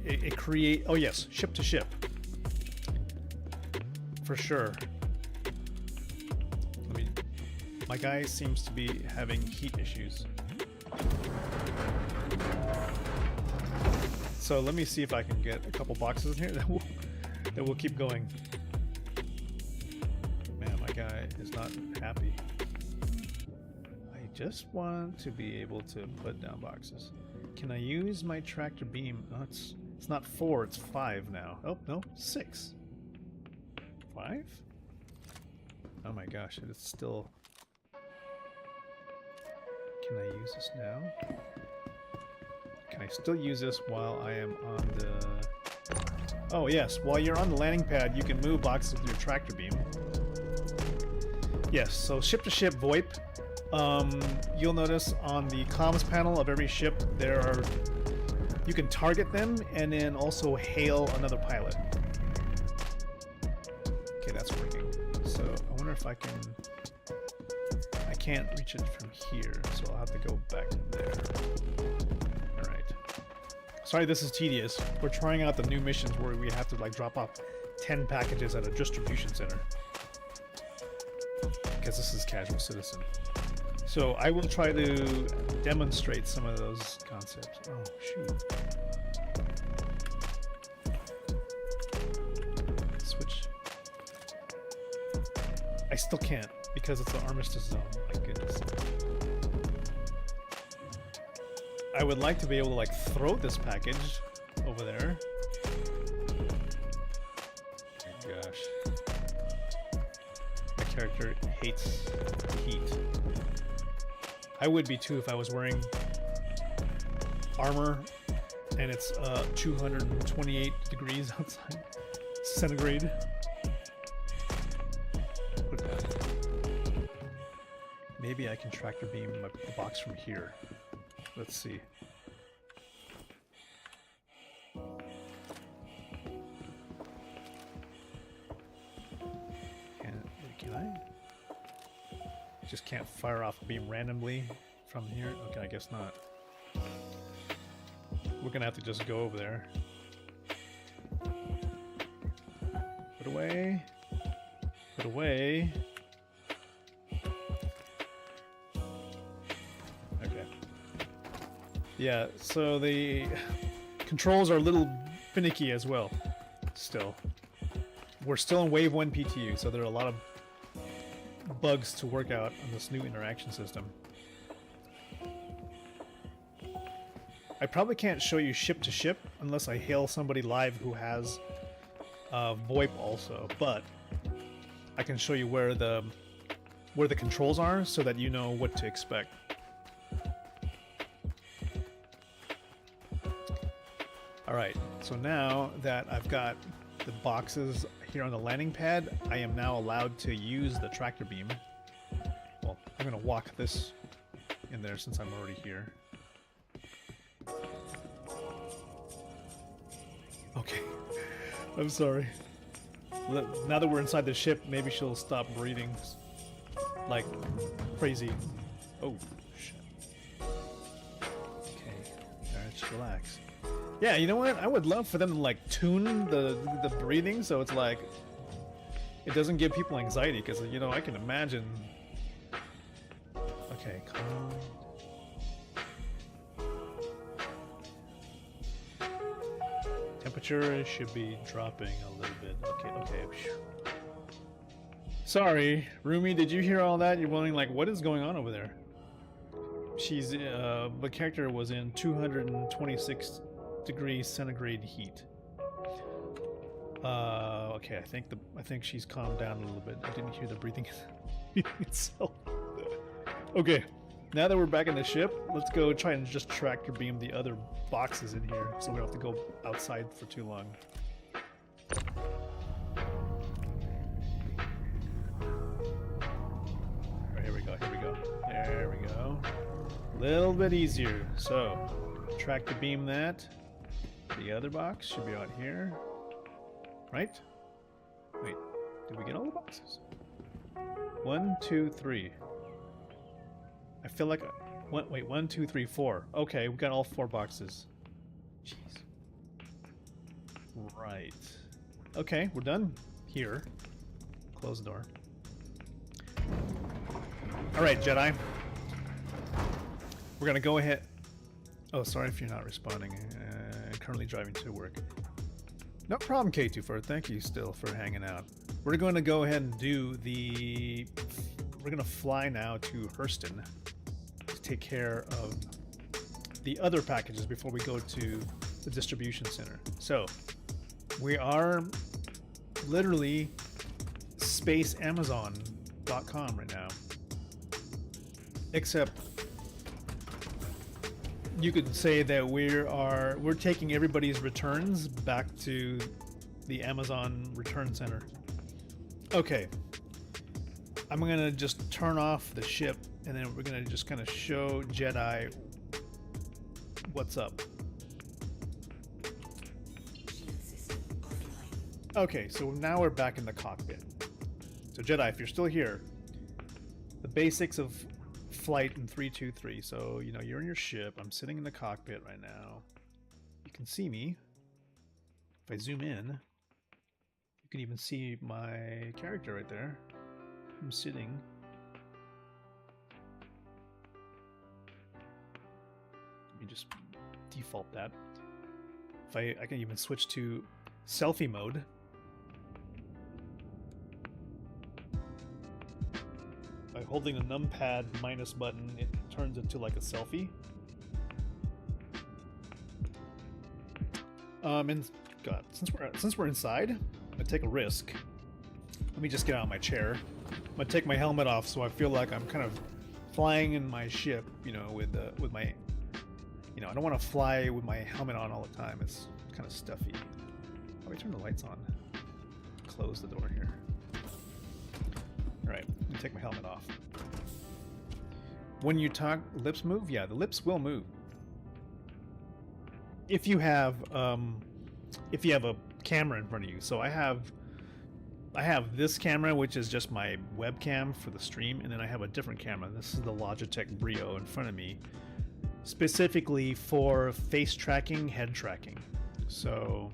it create. Oh yes, ship to ship. For sure. My guy seems to be having heat issues. So let me see if I can get a couple boxes in here that will keep going. Man, my guy is not happy. I just want to be able to put down boxes. Can I use my tractor beam? Oh, it's not 4, it's 5 now. Oh, no, 6. 5? Oh my gosh, it's still... Can I use this now? Can I still use this while I am on the... Oh yes, while you're on the landing pad, you can move boxes with your tractor beam. Yes, so ship-to-ship VoIP. You'll notice on the comms panel of every ship, there are... You can target them and then also hail another pilot. Okay, that's working. So I wonder if I can... I can't reach it from here, so I'll have to go back there. Alright. Sorry this is tedious. We're trying out the new missions where we have to like drop off 10 packages at a distribution center. Because this is Casual Citizen. So I will try to demonstrate some of those concepts. Oh, shoot. Switch. I still can't because it's an armistice zone. My goodness. I would like to be able to like throw this package over there. Oh my gosh. My character hates heat. I would be too if I was wearing armor and it's 228 degrees outside centigrade. Maybe I can tractor beam the box from here. Let's see. Can I? Just can't fire off a beam randomly from here? Okay, I guess not. We're gonna have to just go over there. Put away. Put away. Okay. Yeah, so the controls are a little finicky as well. Still. We're still in Wave 1 PTU, so there are a lot of bugs to work out on this new interaction system. I probably can't show you ship to ship unless I hail somebody live who has VoIP also, but I can show you where the controls are so that you know what to expect. Alright, so now that I've got the boxes here on the landing pad, I am now allowed to use the tractor beam. Well, I'm going to walk this in there since I'm already here. Okay, I'm sorry. Now that we're inside the ship, maybe she'll stop breathing like crazy. Oh, shit. Okay, alright, just relax. Yeah, you know what? I would love for them to like tune the breathing so it's like it doesn't give people anxiety, because you know I can imagine. Okay, calm. Temperature should be dropping a little bit. Okay, okay. Sorry, Rumi, did you hear all that? You're wondering like what is going on over there? She's the character was in 226 degrees centigrade heat. Okay, I think she's calmed down a little bit. I didn't hear the breathing itself. Okay, now that we're back in the ship, let's go try and just tractor beam the other boxes in here so we don't have to go outside for too long. Alright, here we go, here we go. There we go. A little bit easier. So, tractor beam that. The other box should be out here. Right? Wait, did we get all the boxes? 1, 2, 3. I feel like Wait, 1, 2, 3, 4. Okay, we got all 4 boxes. Jeez. Right. Okay, we're done here. Close the door. Alright, Jedi. We're gonna go ahead. Oh, sorry if you're not responding. Currently driving to work. No problem, K24. Thank you still for hanging out. We're going to go ahead and do the... We're going to fly now to Hurston to take care of the other packages before we go to the distribution center. So, we are literally spaceamazon.com right now. Except you could say that we're taking everybody's returns back to the Amazon Return Center. Okay. I'm gonna just turn off the ship and then we're gonna just kind of show Jedi what's up. Okay, so now we're back in the cockpit. So Jedi, if you're still here, the basics of flight in 323. So, you know, you're in your ship. I'm sitting in the cockpit right now. You can see me. If I zoom in, you can even see my character right there. I'm sitting. Let me just default that. If I can even switch to selfie mode. By holding the numpad minus button, it turns into like a selfie. And God, since we're inside, I'm gonna take a risk. Let me just get out of my chair. I'm gonna take my helmet off so I feel like I'm kind of flying in my ship, you know, with my, you know, I don't want to fly with my helmet on all the time. It's kind of stuffy. Let me turn the lights on. Close the door here. Alright, let me take my helmet off. When you talk, lips move? Yeah, the lips will move. If you have a camera in front of you. So I have this camera, which is just my webcam for the stream, and then I have a different camera. This is the Logitech Brio in front of me, specifically for face tracking, head tracking. So,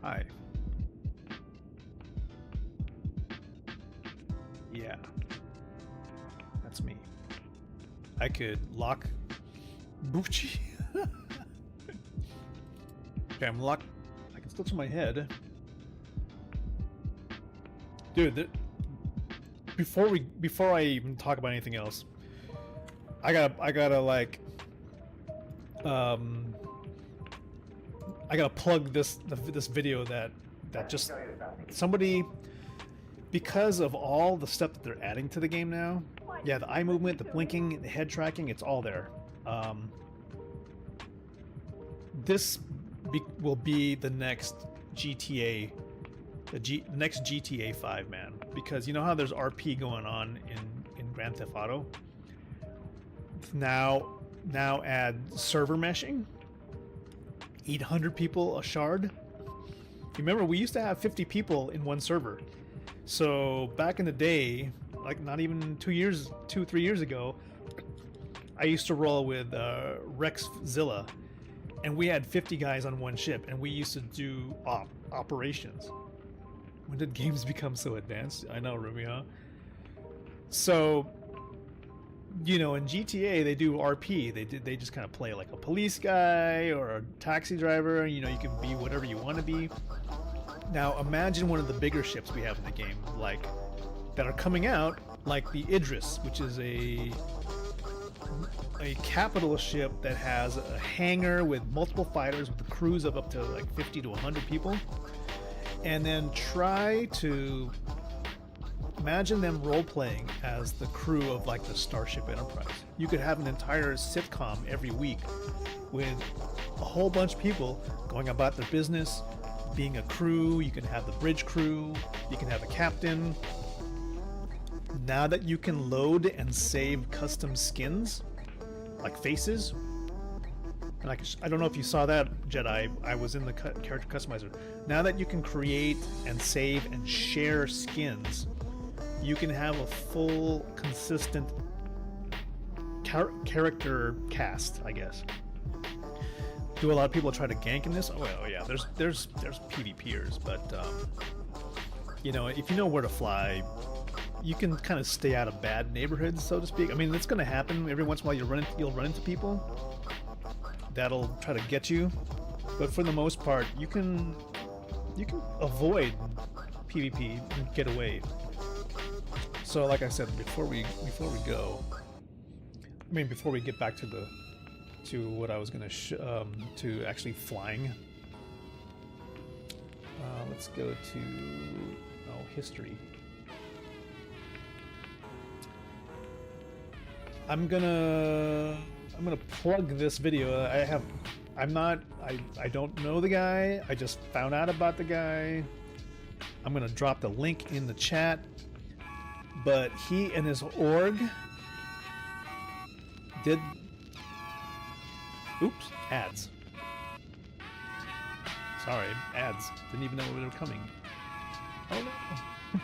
hi. Yeah, that's me. I could lock Bucci. Okay, I'm locked. I can still turn my head. Dude, before I even talk about anything else, I gotta like I gotta plug this video that just somebody, because of all the stuff that they're adding to the game now. Yeah, the eye movement, the blinking, the head tracking, it's all there. This will be the next GTA, the next GTA 5, man. Because you know how there's RP going on in Grand Theft Auto? Now add server meshing. 800 people a shard. Remember, we used to have 50 people in one server. So back in the day, like not even 3 years ago, I used to roll with Rexzilla, and we had 50 guys on one ship, and we used to do operations. When did games become so advanced? I know, Ruby, huh? So, you know, in GTA they do RP. They just kind of play like a police guy or a taxi driver. You know, you can be whatever you want to be. Now imagine one of the bigger ships we have in the game, like that are coming out, like the Idris, which is a capital ship that has a hangar with multiple fighters with crews of up to like 50 to 100 people. And then try to imagine them role-playing as the crew of like the Starship Enterprise. You could have an entire sitcom every week with a whole bunch of people going about their business, being a crew. You can have the bridge crew, you can have a captain. Now that you can load and save custom skins, like faces, and I don't know if you saw that, Jedi, I was in the character customizer. Now that you can create and save and share skins, you can have a full, consistent character cast, I guess. Do a lot of people try to gank in this? Oh, well, yeah, there's PvPers, but you know, if you know where to fly, you can kind of stay out of bad neighborhoods, so to speak. I mean, it's going to happen every once in a while. You'll run into people that'll try to get you, but for the most part, you can avoid PvP and get away. So, like I said, before we go, I mean, before we get back to what I was gonna to actually flying, let's go to history. I'm gonna plug this video. I don't know the guy. I just found out about the guy. I'm gonna drop the link in the chat. But he and his org did. Oops, ads. Sorry, ads. Didn't even know they were coming. Oh no.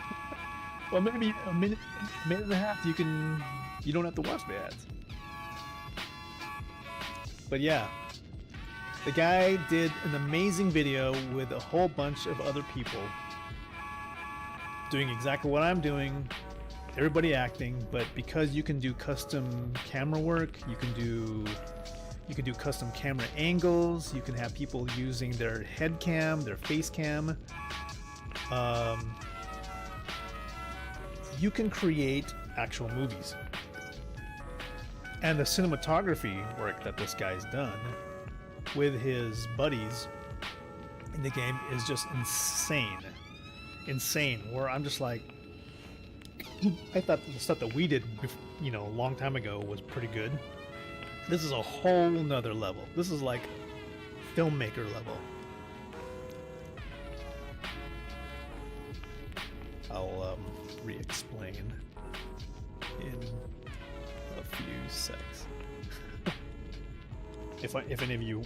Well, maybe a minute and a half. You don't have to watch the ads. But yeah, the guy did an amazing video with a whole bunch of other people doing exactly what I'm doing. Everybody acting, but because you can do custom camera work, you can do custom camera angles, you can have people using their head cam, their face cam. You can create actual movies. And the cinematography work that this guy's done with his buddies in the game is just insane. Insane, where I'm just like, I thought the stuff that we did, you know, a long time ago was pretty good. This is a whole nother level. This is like filmmaker level. I'll re-explain in a few secs. if any of you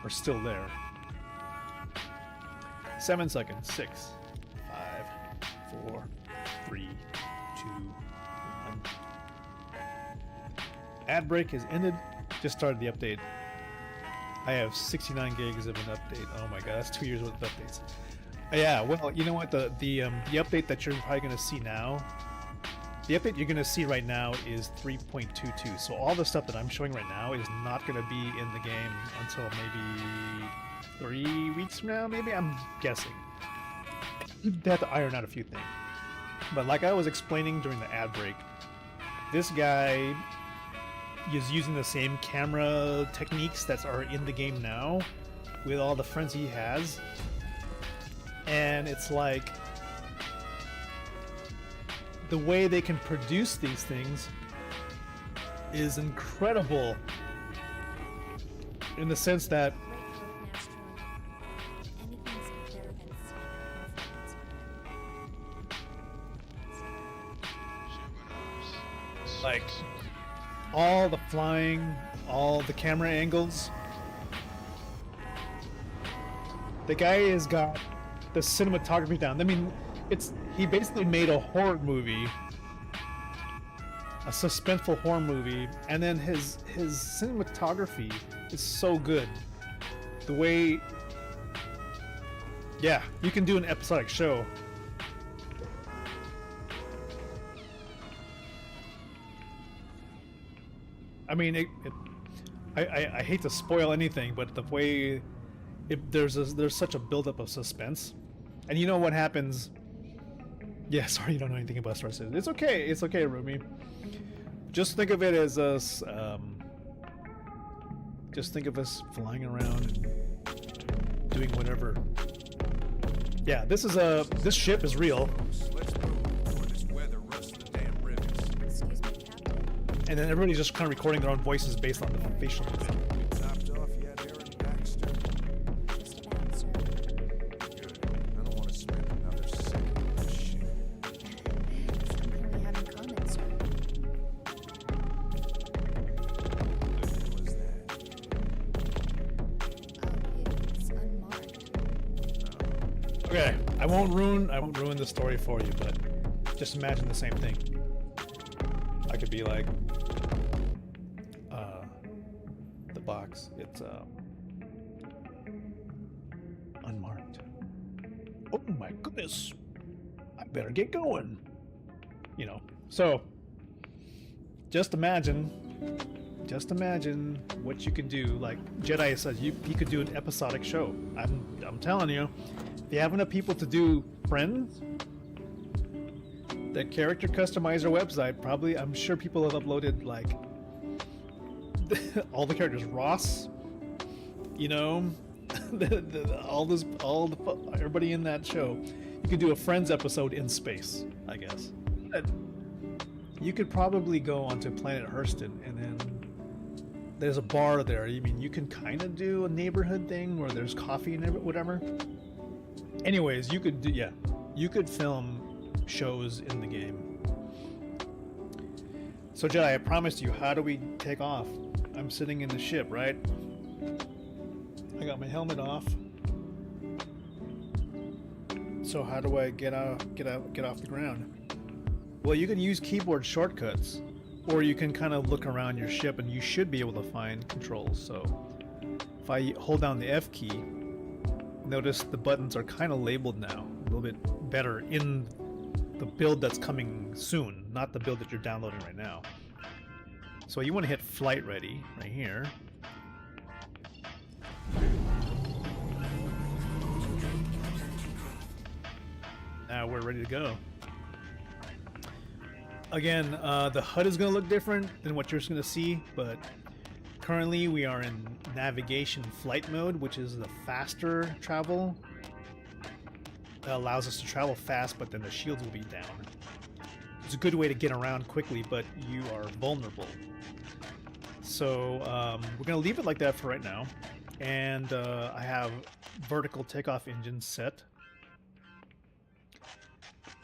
are still there. 7 seconds. 6, 5, 4, 3, 2, 1. Ad break has ended. Just started the update. I have 69 gigs of an update. Oh my god, that's 2 years worth of updates. Yeah, well, you know what? The update that you're probably going to see now, the update you're going to see right now is 3.22. So all the stuff that I'm showing right now is not going to be in the game until maybe 3 weeks from now. Maybe, I'm guessing. They have to iron out a few things. But like I was explaining during the ad break, this guy is using the same camera techniques that are in the game now with all the friends he has. And it's like the way they can produce these things is incredible in the sense that like all the flying, all the camera angles. The guy has got the cinematography down. I mean, he basically made a horror movie, a suspenseful horror movie, and then his cinematography is so good. The way, yeah, you can do an episodic show. I mean, I hate to spoil anything, but the way there's such a buildup of suspense, and you know what happens. Yeah, sorry you don't know anything about Star Citizen. It's okay, Rumi. Just think of it as us. Just think of us flying around, and doing whatever. Yeah, this ship is real. And then everybody's just kind of recording their own voices based on the facial movement. Okay, I won't ruin the story for you, but Just imagine the same thing. I could be like, the box, it's unmarked. Oh my goodness, I better get going. You know, so just imagine what you can do. Like Jedi says, you could do an episodic show. I'm telling you, if you have enough people to do Friends, the character customizer website, probably, I'm sure people have uploaded like all the characters. Ross, you know, everybody in that show. You could do a Friends episode in space, I guess. You could probably go onto Planet Hurston, and then there's a bar there. I mean, you can kind of do a neighborhood thing where there's coffee and whatever. Anyways, you could do, yeah, you could film shows in the game. So Jedi, I promised you, how do we take off? I'm sitting in the ship, right? I got my helmet off. So how do I get off the ground? Well, you can use keyboard shortcuts, or you can kind of look around your ship and you should be able to find controls. So if I hold down the F key, notice the buttons are kind of labeled now, a little bit better in the build that's coming soon, not the build that you're downloading right now. So you want to hit flight ready right here. Now we're ready to go. Again, the HUD is going to look different than what you're going to see, but currently we are in navigation flight mode, which is the faster travel. That allows us to travel fast, but then the shields will be down. It's a good way to get around quickly, but you are vulnerable. So we're going to leave it like that for right now. And I have vertical takeoff engines set.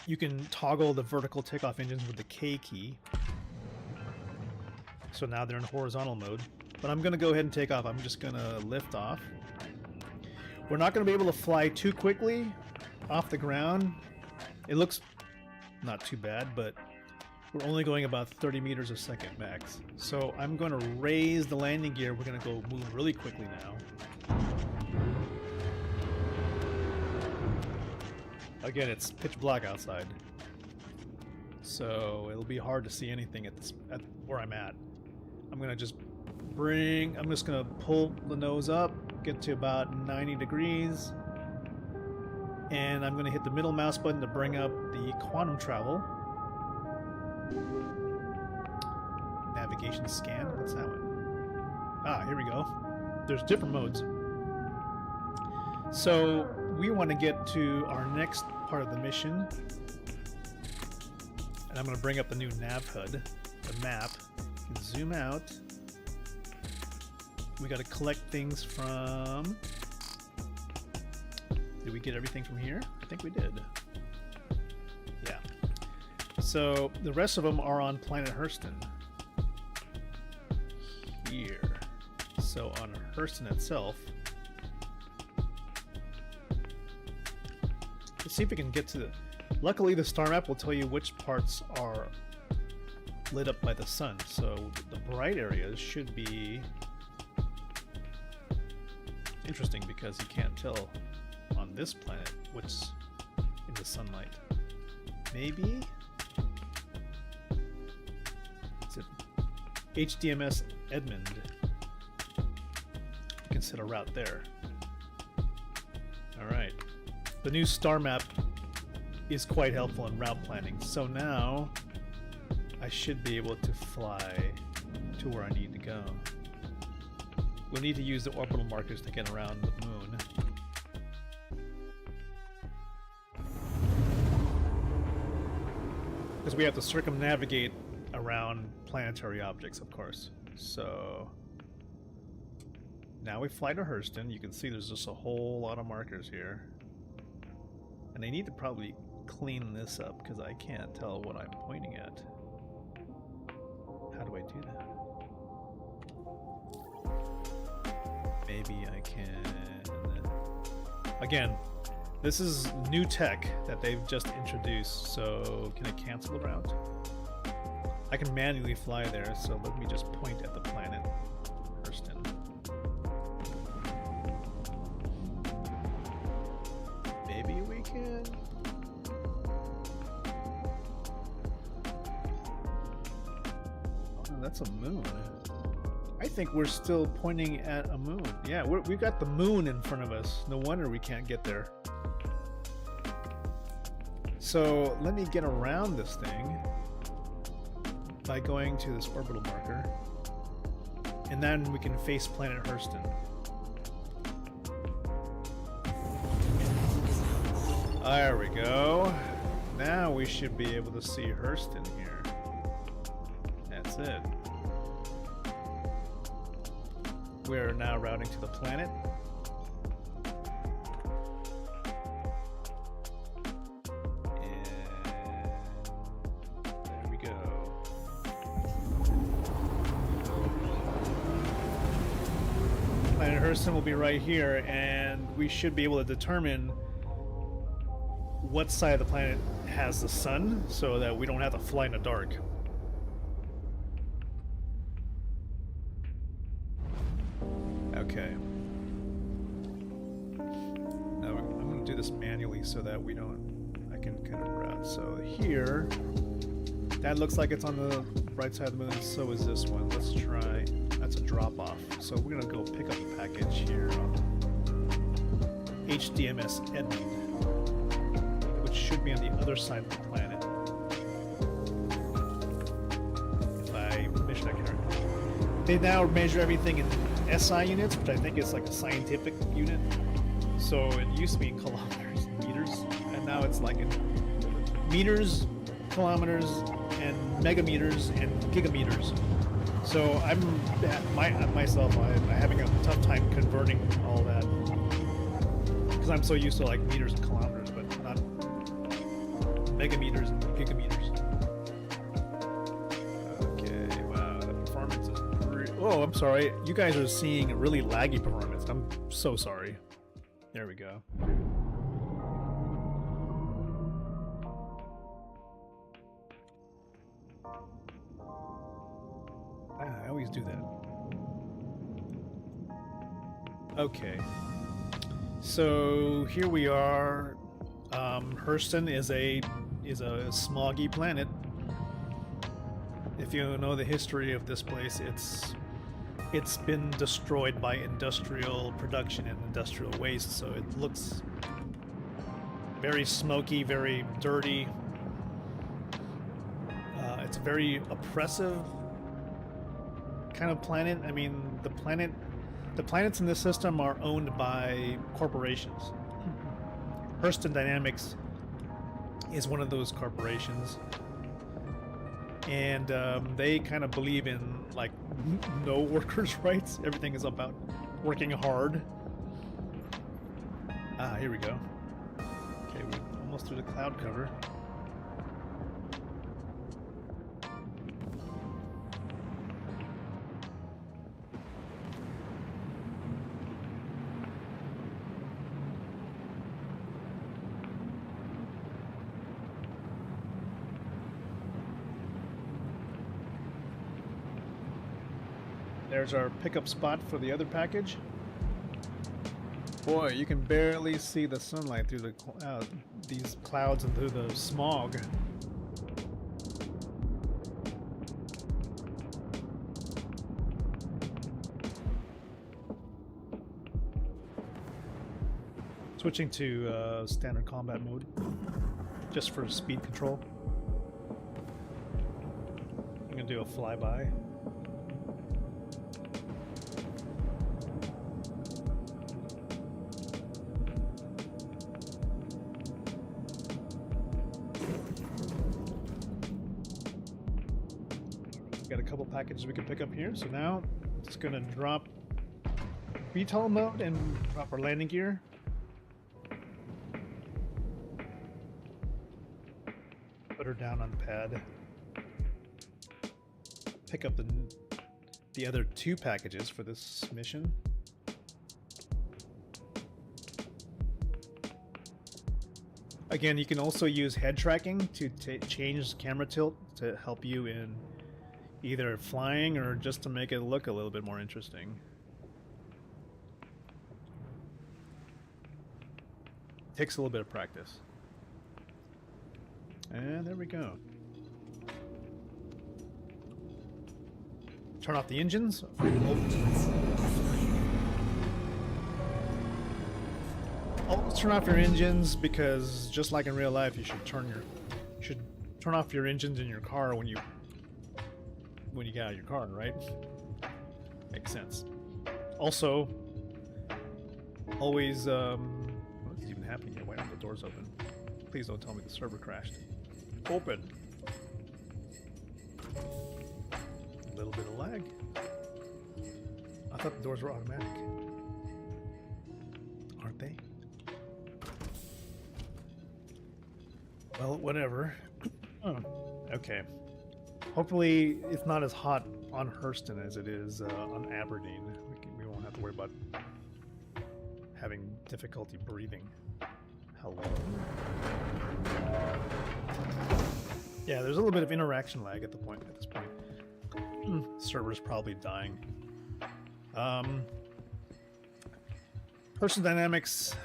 You can toggle the vertical takeoff engines with the K key. So now they're in horizontal mode. But I'm going to go ahead and take off. I'm just going to lift off. We're not going to be able to fly too quickly off the ground. It looks not too bad, but we're only going about 30 meters a second max. So I'm going to raise the landing gear. We're going to go move really quickly now. Again, it's pitch black outside, so it'll be hard to see anything at where I'm at. I'm just gonna pull the nose up, get to about 90 degrees, and I'm gonna hit the middle mouse button to bring up the quantum travel. Navigation scan, what's that one? Ah, here we go. There's different modes. So we want to get to our next part of the mission, and I'm going to bring up the new nav HUD, the map. You can zoom out. We got to collect things from... Did we get everything from here? I think we did. Yeah. So the rest of them are on Planet Hurston. Here. So on Hurston itself, let's see if we can get to the... Luckily, the star map will tell you which parts are lit up by the sun. So the bright areas should be interesting because you can't tell on this planet what's in the sunlight. Maybe? Is it HDMS Edmund? You can set a route there. Alright. The new star map is quite helpful in route planning. So now I should be able to fly to where I need to go. We'll need to use the orbital markers to get around the moon. Because we have to circumnavigate around planetary objects, of course. So now we fly to Hurston. You can see there's just a whole lot of markers here. And I need to probably clean this up because I can't tell what I'm pointing at. How do I do that? Maybe I can... Again, This is new tech that they've just introduced, so can I cancel the route? I can manually fly there, so let me just point at the planet, Hurston. Maybe we can... Oh, that's a moon. I think we're still pointing at a moon. Yeah, we've got the moon in front of us. No wonder we can't get there. So let me get around this thing by going to this orbital marker, and then we can face planet Hurston. There we go. Now we should be able to see Hurston here. That's it. We are now routing to the planet. Planet Hurston will be right here, and we should be able to determine what side of the planet has the sun so that we don't have to fly in the dark. Okay. Now I'm going to do this manually so that I can kind of route. So here, that looks like it's on the right side of the moon, so is this one. Let's try. That's a drop off. So we're gonna go pick up a package here on HDMS Edmund, which should be on the other side of the planet. If I measure that correctly. They now measure everything in SI units, which I think is like a scientific unit. So it used to be in kilometers and meters, and now it's like in meters, kilometers, and megameters and gigameters. So I'm having a tough time converting all that because I'm so used to like meters and kilometers, but not megameters and gigameters. Okay, wow, the performance is pretty... Oh, I'm sorry. You guys are seeing really laggy performance. I'm so sorry. There we go. I always do that. Okay. So here we are. Hurston is a smoggy planet. If you know the history of this place, it's been destroyed by industrial production and industrial waste, so it looks very smoky, very dirty. It's a very oppressive kind of planet. I mean, the planets in this system are owned by corporations. Hurston Dynamics is one of those corporations, and they kind of believe in like no workers' rights. Everything is about working hard. Ah, here we go. Okay, we're almost through the cloud cover. There's our pickup spot for the other package. Boy, you can barely see the sunlight through these clouds and through the smog. Switching to standard combat mode, just for speed control. I'm gonna do a flyby. Got a couple packages we can pick up here, so now I'm just gonna drop VTOL mode and drop our landing gear. Put her down on the pad. Pick up the other two packages for this mission. Again, you can also use head tracking to change camera tilt to help you in either flying or just to make it look a little bit more interesting. Takes a little bit of practice. And there we go. Turn off the engines. Always turn off your engines because just like in real life, you should turn off your engines in your car when you get out of your car, right? Makes sense. Also, always what is even happening here? Why aren't the doors open? Please don't tell me the server crashed. Open. A little bit of lag. I thought the doors were automatic. Aren't they? Well, whatever. Oh, okay. Hopefully it's not as hot on Hurston as it is on Aberdeen. We won't have to worry about having difficulty breathing. Hello. Yeah, there's a little bit of interaction lag at this point. Server's probably dying. Person Dynamics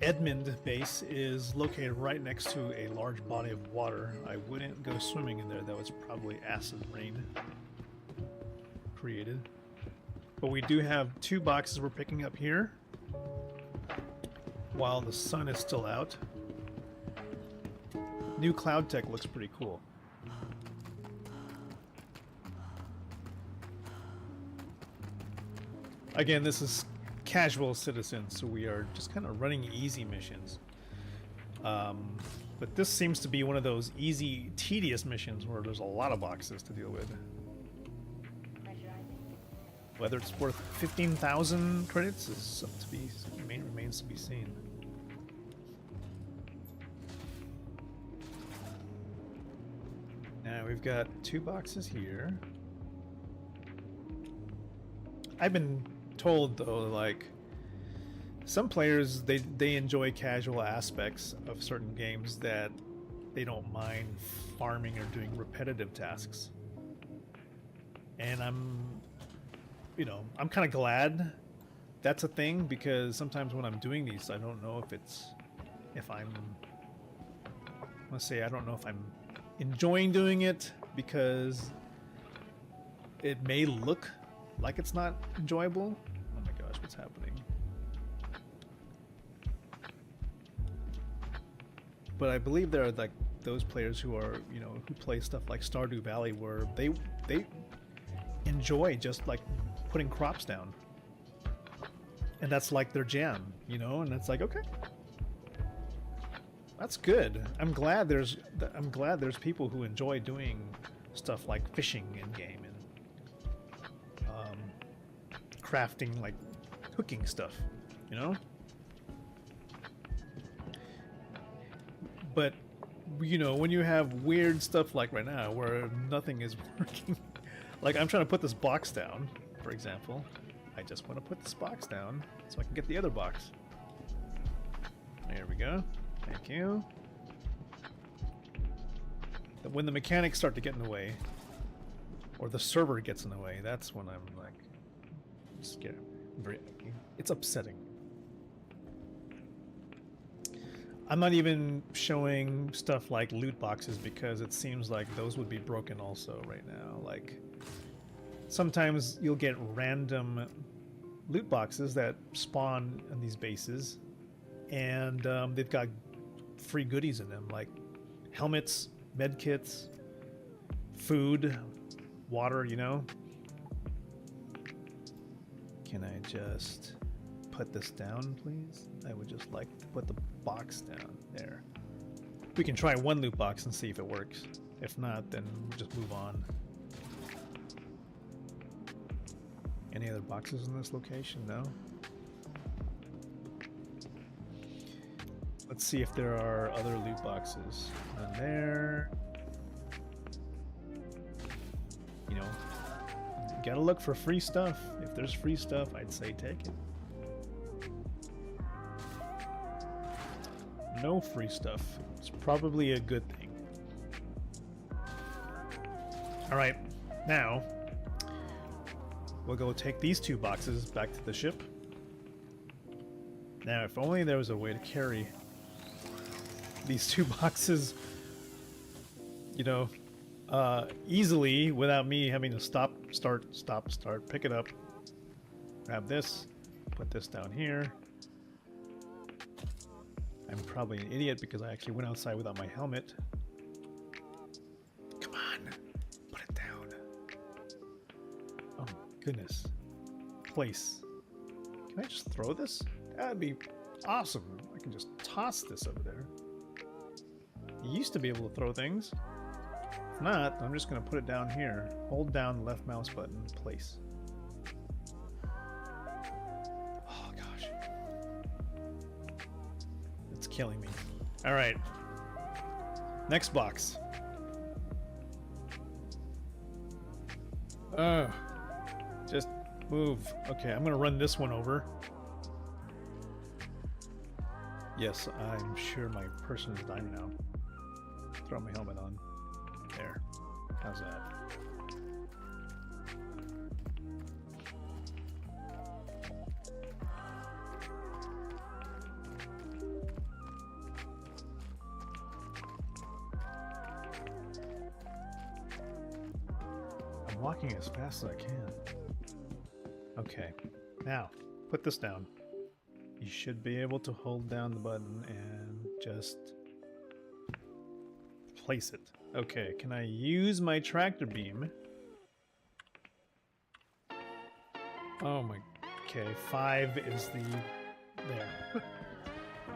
Edmund base is located right next to a large body of water. I wouldn't go swimming in there. That was probably acid rain created. But we do have 2 boxes we're picking up here while the sun is still out. New cloud tech looks pretty cool. Again, this is casual citizens, so we are just kind of running easy missions. But this seems to be one of those easy, tedious missions where there's a lot of boxes to deal with. Whether it's worth 15,000 credits is up to be remains to be seen. Now we've got 2 boxes here. I've been told though, like, some players they enjoy casual aspects of certain games that they don't mind farming or doing repetitive tasks. And I'm kind of glad that's a thing, because sometimes when I'm doing these, I don't know if I'm enjoying doing it, because it may look like it's not enjoyable. Oh my gosh, what's happening? But I believe there are like those players who are, who play stuff like Stardew Valley, where they enjoy just like putting crops down, and that's like their jam, and it's like, okay, that's good. I'm glad there's people who enjoy doing stuff like fishing in game and crafting, like cooking stuff, But when you have weird stuff like right now where nothing is working, like I'm trying to put this box down, for example. I just want to put this box down so I can get the other box. There we go. Thank you. When the mechanics start to get in the way, or the server gets in the way, that's when I'm like scared. It's upsetting. I'm not even showing stuff like loot boxes because it seems like those would be broken also right now. Like, sometimes you'll get random loot boxes that spawn on these bases, and they've got free goodies in them, like helmets, med kits, food, water, Can I just put this down, please? I would just like to put the box down there. We can try one loot box and see if it works. If not, then we'll just move on. Any other boxes in this location? No? Let's see if there are other loot boxes. None there. Gotta look for free stuff. If there's free stuff, I'd say take it. no free stuff. It's probably a good thing. Alright, now we'll go take these 2 boxes back to the ship. Now, if only there was a way to carry these 2 boxes, you know, easily without me having to stop, start, pick it up, grab this, put this down here. I'm probably an idiot because I actually went outside without my helmet. Come on, put it down. Oh my goodness. Place. Can I just throw this? That'd be awesome. I can just toss this over there. I used to be able to throw things. If not, I'm just going to put it down here. Hold down the left mouse button, place. Oh gosh. It's killing me. Alright. Next box. Just move. Okay, I'm going to run this one over. Yes, I'm sure my person is dying now. Throw my helmet on. There. How's that? I'm walking as fast as I can. Okay. Now, put this down. You should be able to hold down the button and just place it. Okay, can I use my tractor beam? Oh my... Okay, 5 is the... There.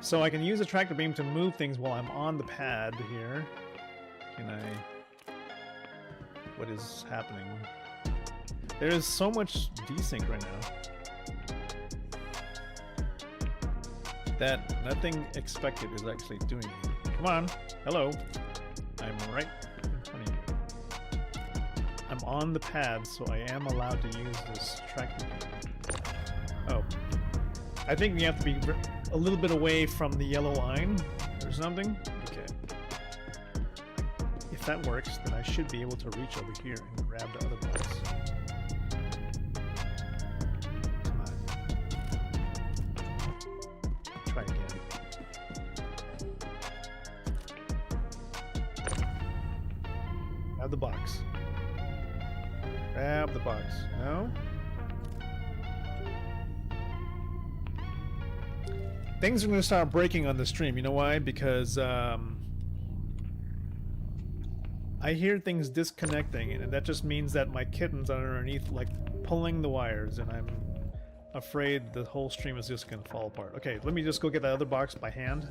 So I can use a tractor beam to move things while I'm on the pad here. Can I... What is happening? There is so much desync right now that nothing expected is actually doing it. Come on. Hello. I'm right in front of you. I'm on the pad, so I am allowed to use this tractor beam. Oh. I think we have to be a little bit away from the yellow line or something. Okay. If that works, then I should be able to reach over here and grab the other box. Come on. Try again. Grab the box. Grab the box. No? Things are going to start breaking on the stream. You know why? Because I hear things disconnecting, and that just means that my kittens are underneath, like, pulling the wires, and I'm afraid the whole stream is just going to fall apart. Okay, let me just go get that other box by hand.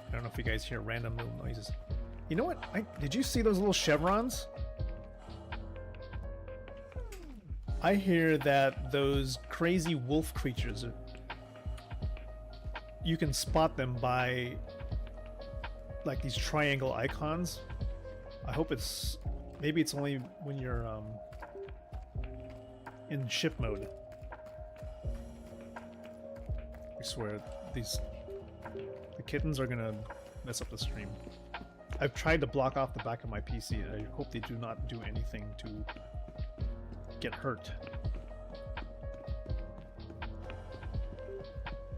I don't know if you guys hear random little noises. You know what? Did you see those little chevrons? I hear that those crazy wolf creatures, you can spot them by like these triangle icons. I hope it's, maybe it's only when you're in ship mode. I swear, the kittens are gonna mess up the stream. I've tried to block off the back of my PC, and I hope they do not do anything to get hurt.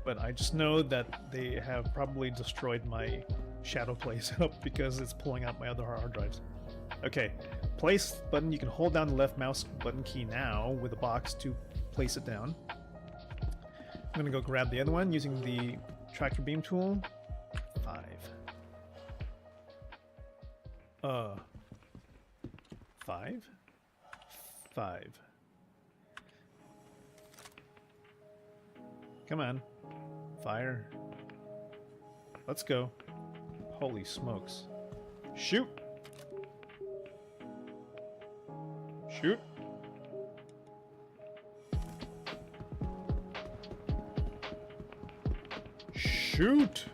But I just know that they have probably destroyed my shadow play setup because it's pulling out my other hard drives. Okay, place button. You can hold down the left mouse button key now with the box to place it down. I'm gonna go grab the other one using the tractor beam tool. 5. 5? 5. Come on. Fire. Let's go. Holy smokes. Shoot! Shoot! Shoot!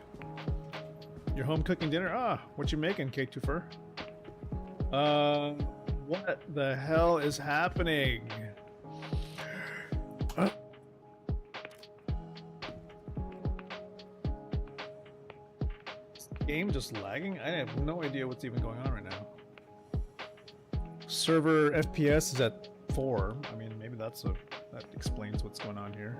Your home cooking dinner? Ah, what you making, K2Fur? What the hell is happening? game just lagging? I have no idea what's even going on right now. Server FPS is at 4. I mean, maybe that explains what's going on here.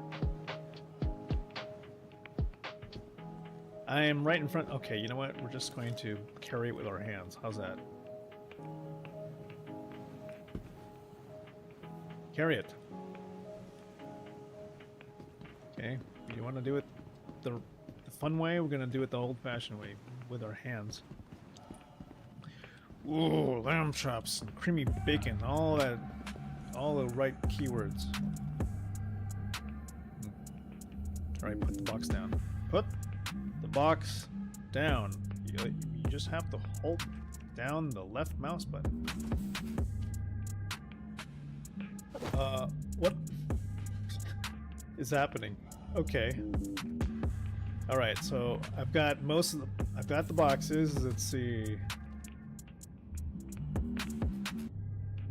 I am right in front. Okay, you know what? We're just going to carry it with our hands. How's that? Carry it. Okay, you want to do it the fun way? We're going to do it the old-fashioned way, with our hands. Ooh, lamb chops and creamy bacon, all that, all the right keywords. Alright, put the box down. Put the box down. You just have to hold down the left mouse button. What is happening? Okay. Alright, so I've got I've got the boxes. Let's see.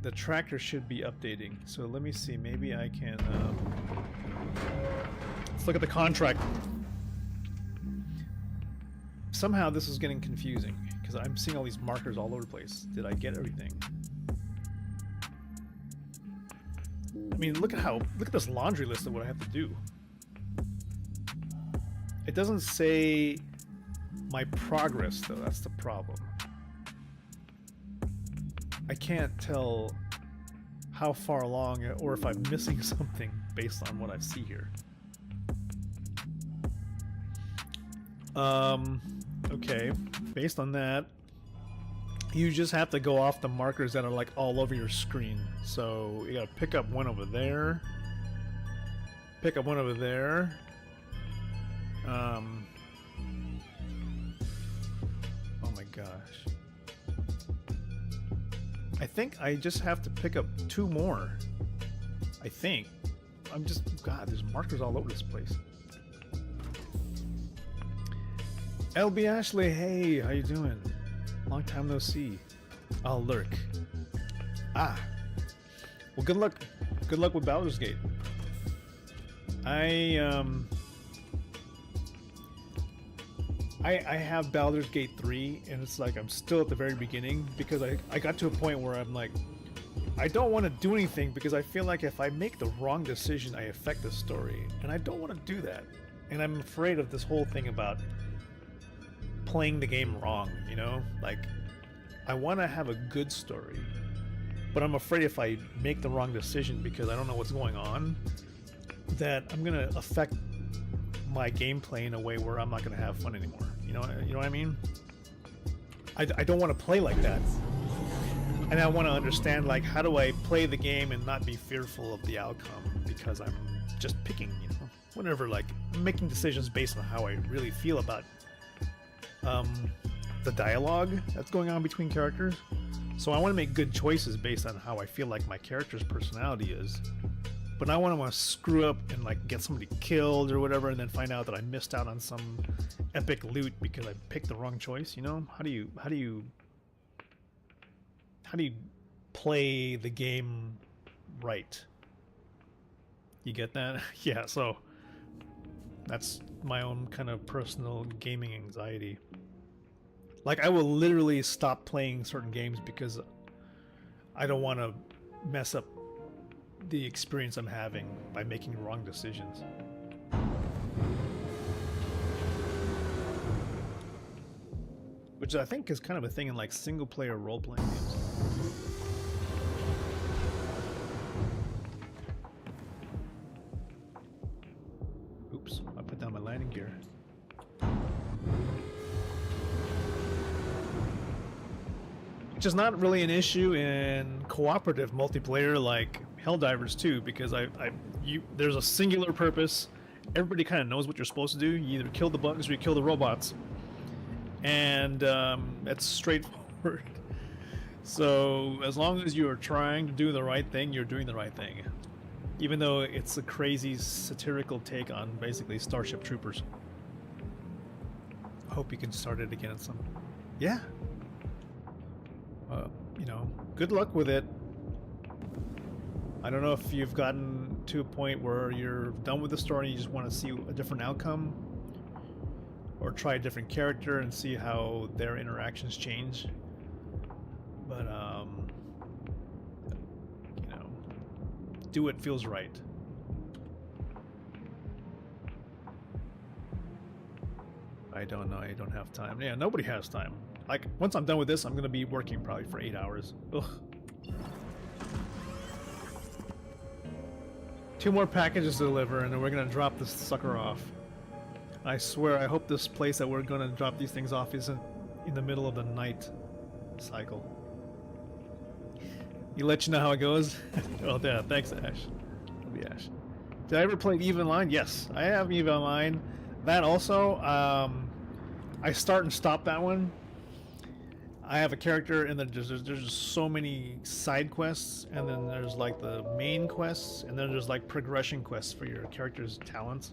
The tractor should be updating. So let me see. Maybe I can. Let's look at the contract. Somehow this is getting confusing because I'm seeing all these markers all over the place. Did I get everything? I mean, look at this laundry list of what I have to do. It doesn't say my progress though. That's the problem. I can't tell how far along or if I'm missing something based on what I see here. Okay, based on that, you just have to go off the markers that are like all over your screen. So you gotta pick up one over there, pick up one over there. Oh my gosh. I think I just have to pick up 2 more. I think. God, there's markers all over this place. LB Ashley, hey, how you doing? Long time no see. I'll lurk. Ah. Well, good luck. Good luck with Baldur's Gate. I have Baldur's Gate 3, and it's like I'm still at the very beginning because I got to a point where I'm like, I don't want to do anything because I feel like if I make the wrong decision, I affect the story, and I don't want to do that. And I'm afraid of this whole thing about playing the game wrong, you know? Like, I want to have a good story, but I'm afraid if I make the wrong decision because I don't know what's going on, that I'm going to affect my gameplay in a way where I'm not going to have fun anymore. You know what I mean? I don't want to play like that. And I want to understand, like, how do I play the game and not be fearful of the outcome because I'm just picking, you know, whatever, like, making decisions based on how I really feel about the dialogue that's going on between characters. So I want to make good choices based on how I feel like my character's personality is. But I want to screw up and like get somebody killed or whatever, and then find out that I missed out on some epic loot because I picked the wrong choice. You know, how do you play the game right? You get that? Yeah. So that's my own kind of personal gaming anxiety. Like, I will literally stop playing certain games because I don't want to mess up the experience I'm having by making wrong decisions. Which I think is kind of a thing in like single player role-playing games. Oops, I put down my landing gear. Which is not really an issue in cooperative multiplayer like Helldivers 2, because there's a singular purpose. Everybody kind of knows what you're supposed to do. You either kill the bugs or you kill the robots, and it's straightforward. So as long as you are trying to do the right thing, you're doing the right thing, even though it's a crazy satirical take on basically Starship Troopers. I hope you can start it again at some. Yeah. You know, good luck with it. I don't know if you've gotten to a point where you're done with the story and you just want to see a different outcome. or try a different character and see how their interactions change. But you know, do what feels right. I don't know. I don't have time. Yeah, nobody has time. Like, once I'm done with this, I'm gonna be working probably for 8 hours. Ugh. 2 more packages to deliver, and then we're gonna drop this sucker off. I swear, I hope this place that we're gonna drop these things off isn't in the middle of the night cycle. You let you know how it goes? Oh, yeah, thanks, Ash. It'll be Ash. Did I ever play EVE Online? Yes, I have EVE Online. That also, I start and stop that one. I have a character, and then there's just so many side quests, and then there's like the main quests, and then there's like progression quests for your character's talents.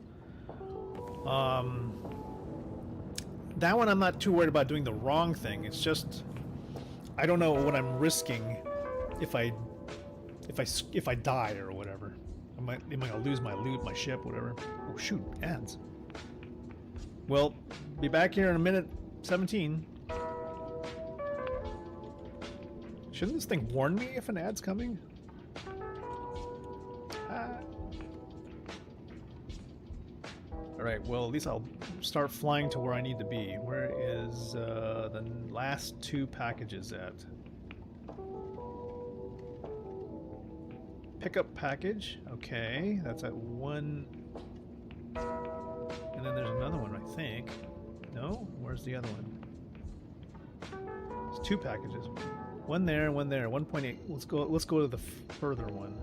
That one I'm not too worried about doing the wrong thing. It's just I don't know what I'm risking if I die or whatever. Am I gonna lose my loot, my ship, whatever? Oh shoot, ads. Well, be back here in a minute 17. Shouldn't this thing warn me if an ad's coming? Alright, well, at least I'll start flying to where I need to be. Where is the last 2 packages at? Pickup package. Okay, that's at 1. And then there's another one, I think. No? Where's the other one? It's 2 packages. One there, one there. 1.8. Let's go to the further one.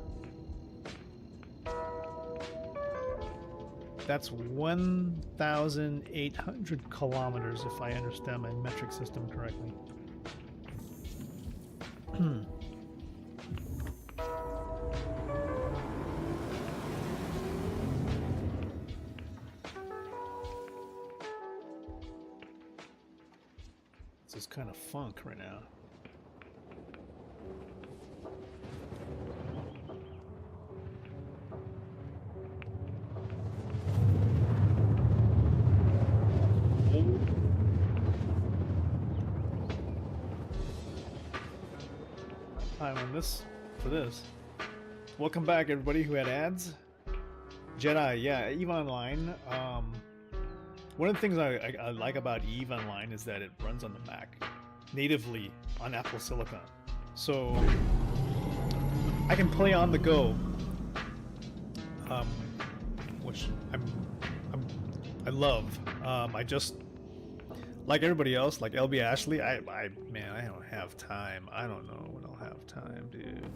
That's 1,800 kilometers, if I understand my metric system correctly. This is kind of funk right now. Time on this for this. Welcome back, everybody who had ads. Jedi, yeah, EVE Online. One of the things I like about EVE Online is that it runs on the Mac natively on Apple Silicon, so I can play on the go, which I love. I just, like everybody else, like LB Ashley, man, I don't have time. I don't know when I'll have time, dude.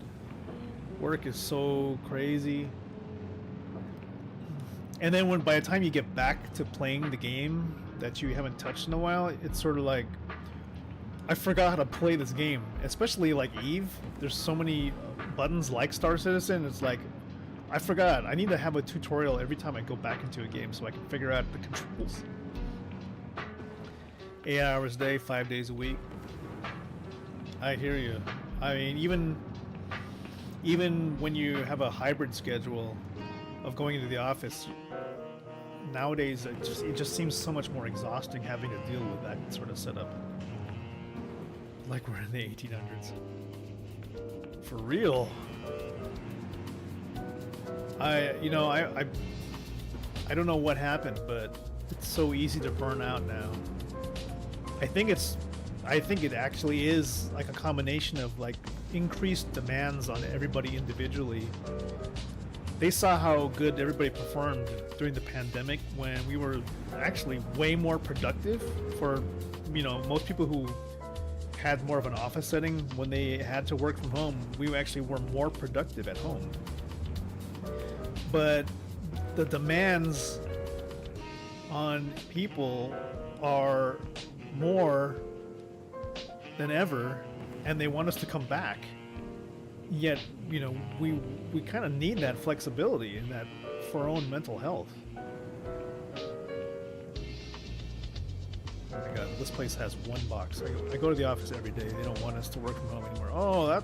Work is so crazy. And then by the time you get back to playing the game that you haven't touched in a while, it's sort of like, I forgot how to play this game. Especially like EVE, there's so many buttons like Star Citizen, it's like, I forgot. I need to have a tutorial every time I go back into a game so I can figure out the controls. 8 hours a day, 5 days a week. I hear you. I mean, even when you have a hybrid schedule of going into the office, nowadays it just seems so much more exhausting having to deal with that sort of setup. Like we're in the 1800s. For real. I don't know what happened, but it's so easy to burn out now. I think it actually is like a combination of like increased demands on everybody individually. They saw how good everybody performed during the pandemic when we were actually way more productive. For, most people who had more of an office setting, when they had to work from home, we actually were more productive at home. But the demands on people are more than ever, and they want us to come back. Yet, we kind of need that flexibility and that for our own mental health. Oh my god, this place has 1 box. I go to the office every day. They don't want us to work from home anymore. Oh, I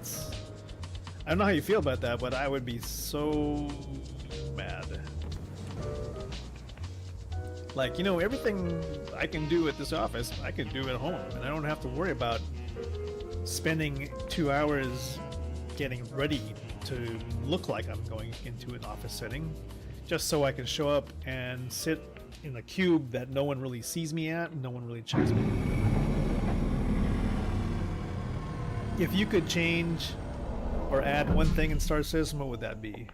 don't know how you feel about that, but I would be so mad. Like, you know, everything I can do at this office, I can do at home, and I don't have to worry about spending 2 hours getting ready to look like I'm going into an office setting, just so I can show up and sit in a cube that no one really sees me at, and no one really checks me. If you could change or add one thing in Star Citizen, what would that be?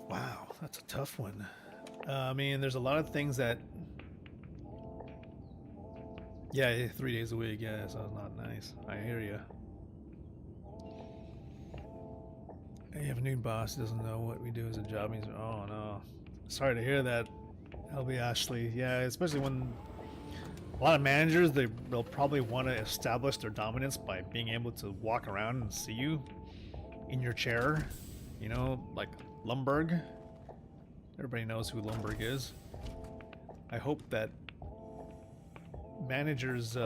Wow, that's a tough one. I mean, there's a lot of things that... Yeah, 3 days a week, yeah, that sounds not nice. I hear you. You have a new boss who doesn't know what we do as a job. He's, oh no. Sorry to hear that, LB Ashley. Yeah, especially when a lot of managers, they'll probably want to establish their dominance by being able to walk around and see you in your chair. You know, like Lumberg. Everybody knows who Lumberg is. I hope that managers,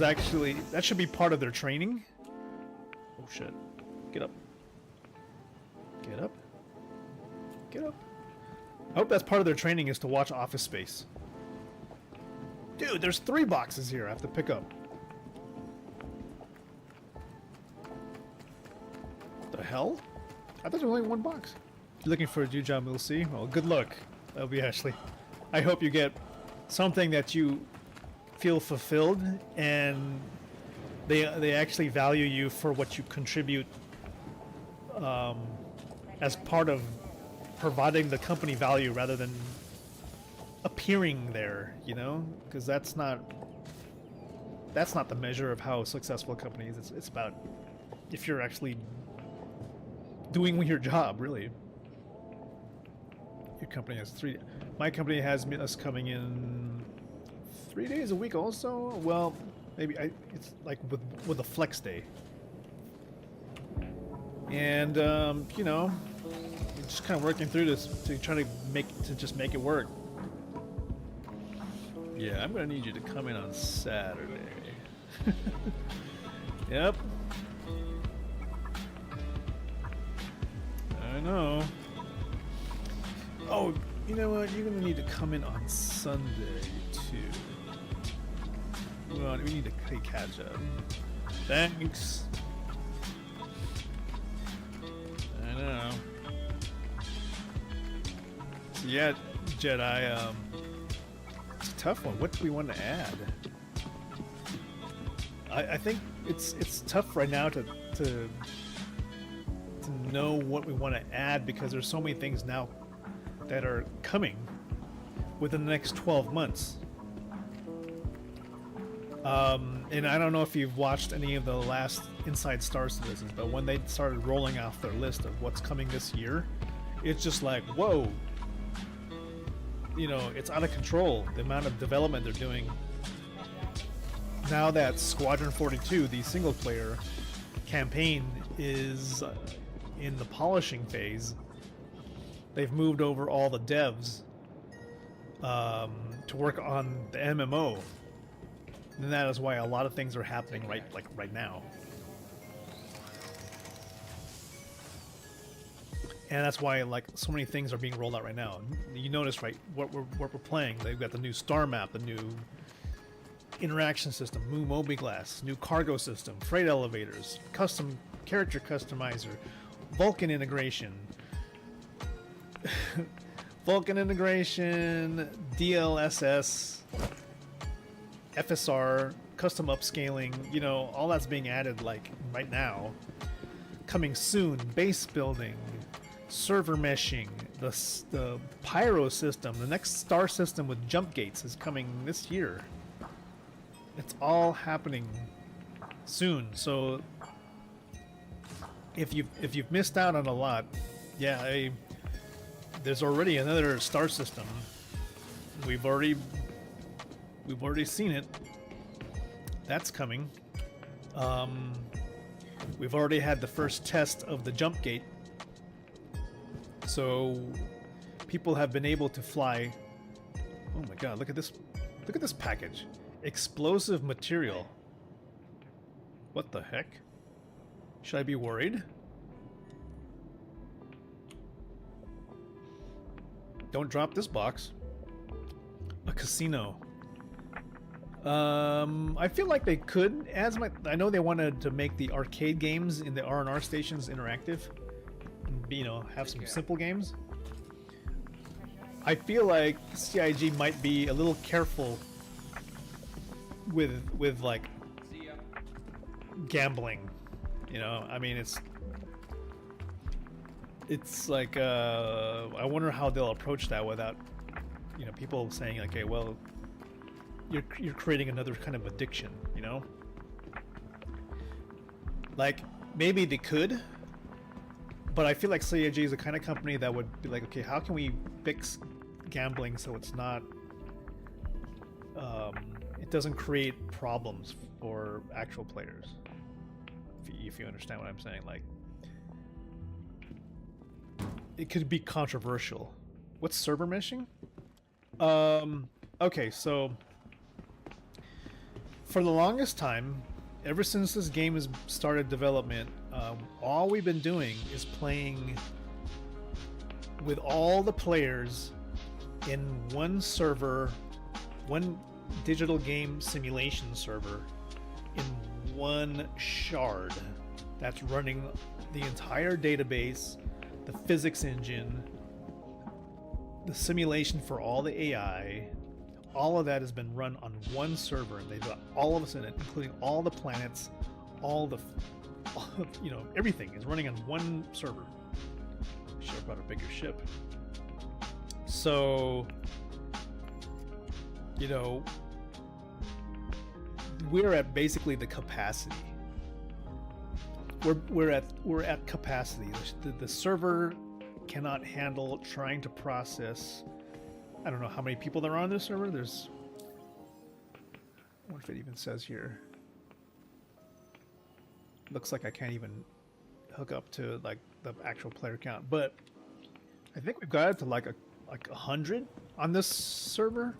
actually, that should be part of their training. Oh shit. Get up. Get up. Get up. I hope that's part of their training is to watch Office Space. Dude, there's 3 boxes here I have to pick up. The hell? I thought there was only 1 box. If you're looking for a new job, we'll see. Well, good luck. That'll be Ashley. I hope you get something that you feel fulfilled and they actually value you for what you contribute as part of providing the company value rather than appearing there, you know? Because that's not the measure of how successful a company is. It's about if you're actually doing your job, really. Your company has 3... My company has us coming in 3 days a week also. Well, maybe it's like with a flex day. And you know, we're just kind of working through this to try to just make it work. Yeah, I'm gonna need you to come in on Saturday. Yep. I know. Oh, you know what? You're gonna need to come in on Sunday too. Well, we need to play catch up. Thanks. I know. So yeah, Jedi. It's a tough one. What do we want to add? I think it's tough right now to know what we want to add because there's so many things now that are coming within the next 12 months. And I don't know if you've watched any of the last Inside Star Citizens, but when they started rolling off their list of what's coming this year, it's just like, whoa. You know, it's out of control, the amount of development they're doing. Now that Squadron 42, the single-player campaign, is in the polishing phase, they've moved over all the devs to work on the MMO. And that is why a lot of things are happening right now. And that's why so many things are being rolled out right now. You notice, right, what we're playing. They've got the new star map, the new interaction system, new Mobi-Glass, new cargo system, freight elevators, custom character customizer, Vulcan integration, DLSS, FSR, custom upscaling, you know, all that's being added right now. Coming soon, base building, server meshing, the pyro system, the next star system with jump gates is coming this year. It's all happening soon. So if you've missed out on a lot, yeah, there's already another star system. We've already seen it. That's coming. We've already had the first test of the jump gate. So people have been able to fly. Oh my god, look at this. Look at this package. Explosive material. What the heck? Should I be worried? Don't drop this box. A casino. I feel like they could, I know they wanted to make the arcade games in the R&R stations interactive, and, you know, have some simple games. I feel like CIG might be a little careful with like gambling. You know, I mean, it's like I wonder how they'll approach that without, you know, people saying, okay, well, you're creating another kind of addiction, you know? Like, maybe they could, but I feel like CIG is the kind of company that would be like, okay, how can we fix gambling so it's not, it doesn't create problems for actual players, if you understand what I'm saying. Like, it could be controversial. What's server meshing? Okay, so for the longest time, ever since this game has started development, all we've been doing is playing with all the players in one server, one digital game simulation server, in one shard that's running the entire database, the physics engine, the simulation for all the AI. All of that has been run on one server, and they've got all of us in it, including all the planets, you know, everything is running on one server. Should have brought a bigger ship. So, you know, we're at basically the capacity. We're at capacity. The server cannot handle trying to process. I don't know how many people there are on this server. There's, I wonder if it even says here. Looks like I can't even hook up to like the actual player count, but I think we've got it to like 100 on this server.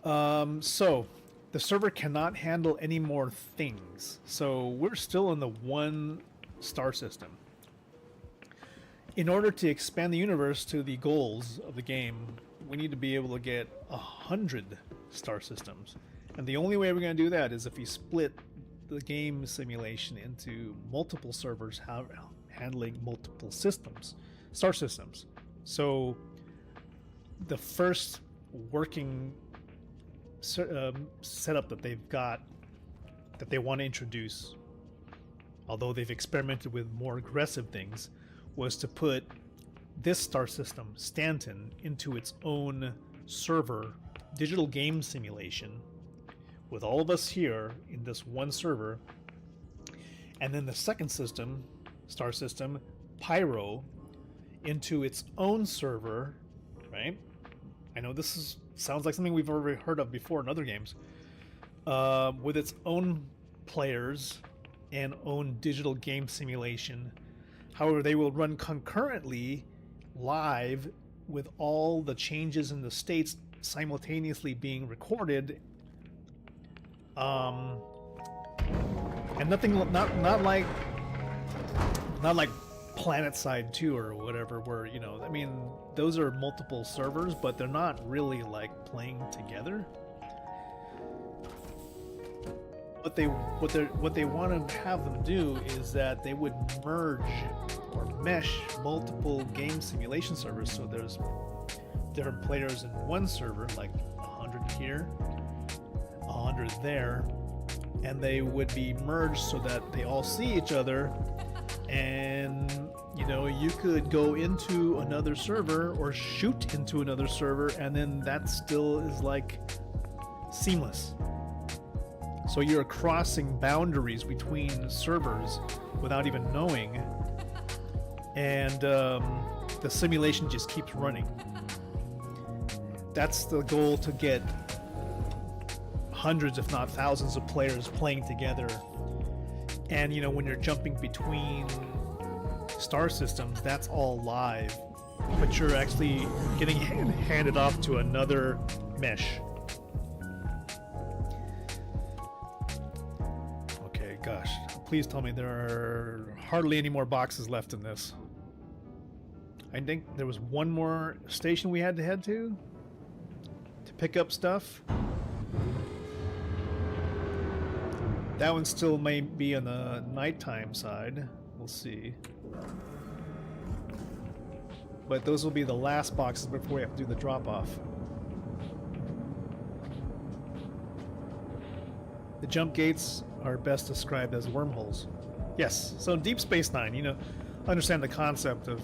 So the server cannot handle any more things. So we're still in the one star system. In order to expand the universe to the goals of the game, we need to be able to get 100 star systems. And the only way we're going to do that is if we split the game simulation into multiple servers handling multiple systems, star systems. So the first working setup that they've got, that they want to introduce, although they've experimented with more aggressive things, was to put this star system, Stanton, into its own server, digital game simulation, with all of us here in this one server, and then the second system, star system, Pyro, into its own server, right? I know this sounds like something we've already heard of before in other games, with its own players and own digital game simulation. However, they will run concurrently live with all the changes in the states simultaneously being recorded. And nothing, not like PlanetSide 2 or whatever, where, you know, I mean, those are multiple servers, but they're not really like playing together. What they want to have them do is that they would merge or mesh multiple game simulation servers, so there's different players in one server, like 100 here, 100 there, and they would be merged so that they all see each other, and, you know, you could go into another server or shoot into another server, and then that still is like seamless. So you're crossing boundaries between servers without even knowing, and the simulation just keeps running. That's the goal, to get hundreds, if not thousands, of players playing together. And, you know, when you're jumping between star systems, that's all live, but you're actually getting handed off to another mesh. Gosh, please tell me there are hardly any more boxes left in this. I think there was one more station we had to head to pick up stuff. That one still may be on the nighttime side. We'll see. But those will be the last boxes before we have to do the drop-off. The jump gates are best described as wormholes. Yes, so in Deep Space Nine, you know, understand the concept of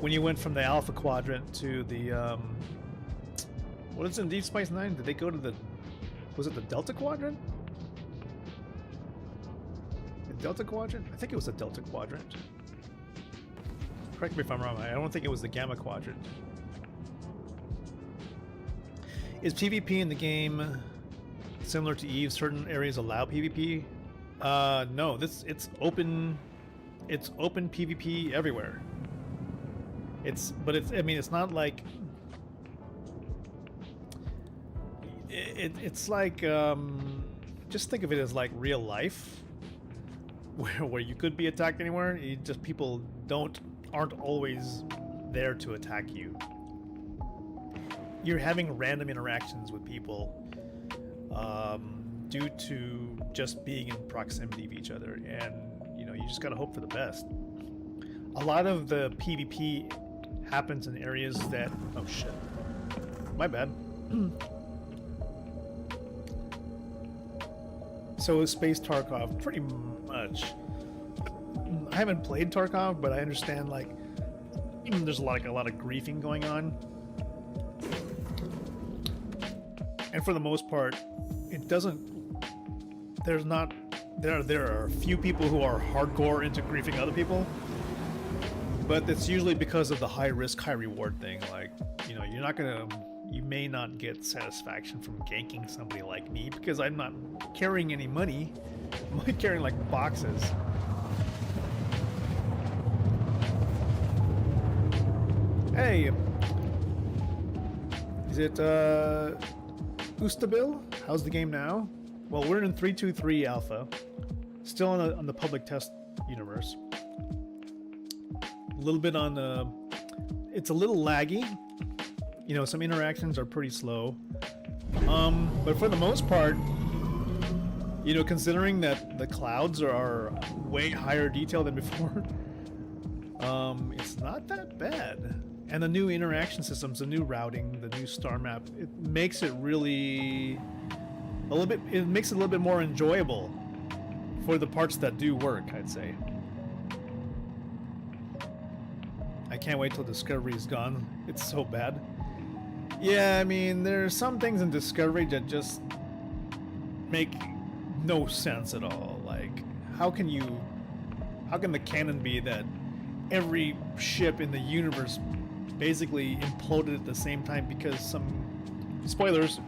when you went from the Alpha Quadrant to the, what is it in Deep Space Nine? Did they go to the, was it the Delta Quadrant? The Delta Quadrant? I think it was the Delta Quadrant. Correct me if I'm wrong, I don't think it was the Gamma Quadrant. Is PvP in the game similar to EVE? Certain areas allow PvP? No, it's open PvP everywhere. I mean, it's not like it's like just think of it as like real life, where you could be attacked anywhere. Just people aren't always there to attack you. You're having random interactions with people due to just being in proximity of each other, and you know, you just gotta hope for the best. A lot of the PvP happens in areas that, oh shit, my bad. So is Space Tarkov pretty much. I haven't played Tarkov, but I understand like there's a lot of griefing going on, and for the most part, it doesn't. There are a few people who are hardcore into griefing other people, but it's usually because of the high risk, high reward thing. Like, you know, you may not get satisfaction from ganking somebody like me because I'm not carrying any money. I'm only carrying like boxes. Hey, is it Ustabil? How's the game now? Well, we're in 3.2.3 alpha, still on the public test universe. A little bit on it's a little laggy. You know, some interactions are pretty slow. But for the most part, you know, considering that the clouds are way higher detail than before, it's not that bad. And the new interaction systems, the new routing, the new star map, it makes it really it makes it a little bit more enjoyable for the parts that do work, I'd say. I can't wait till Discovery is gone. It's so bad. Yeah, I mean, there's some things in Discovery that just make no sense at all. Like, how can the canon be that every ship in the universe basically imploded at the same time because some spoilers?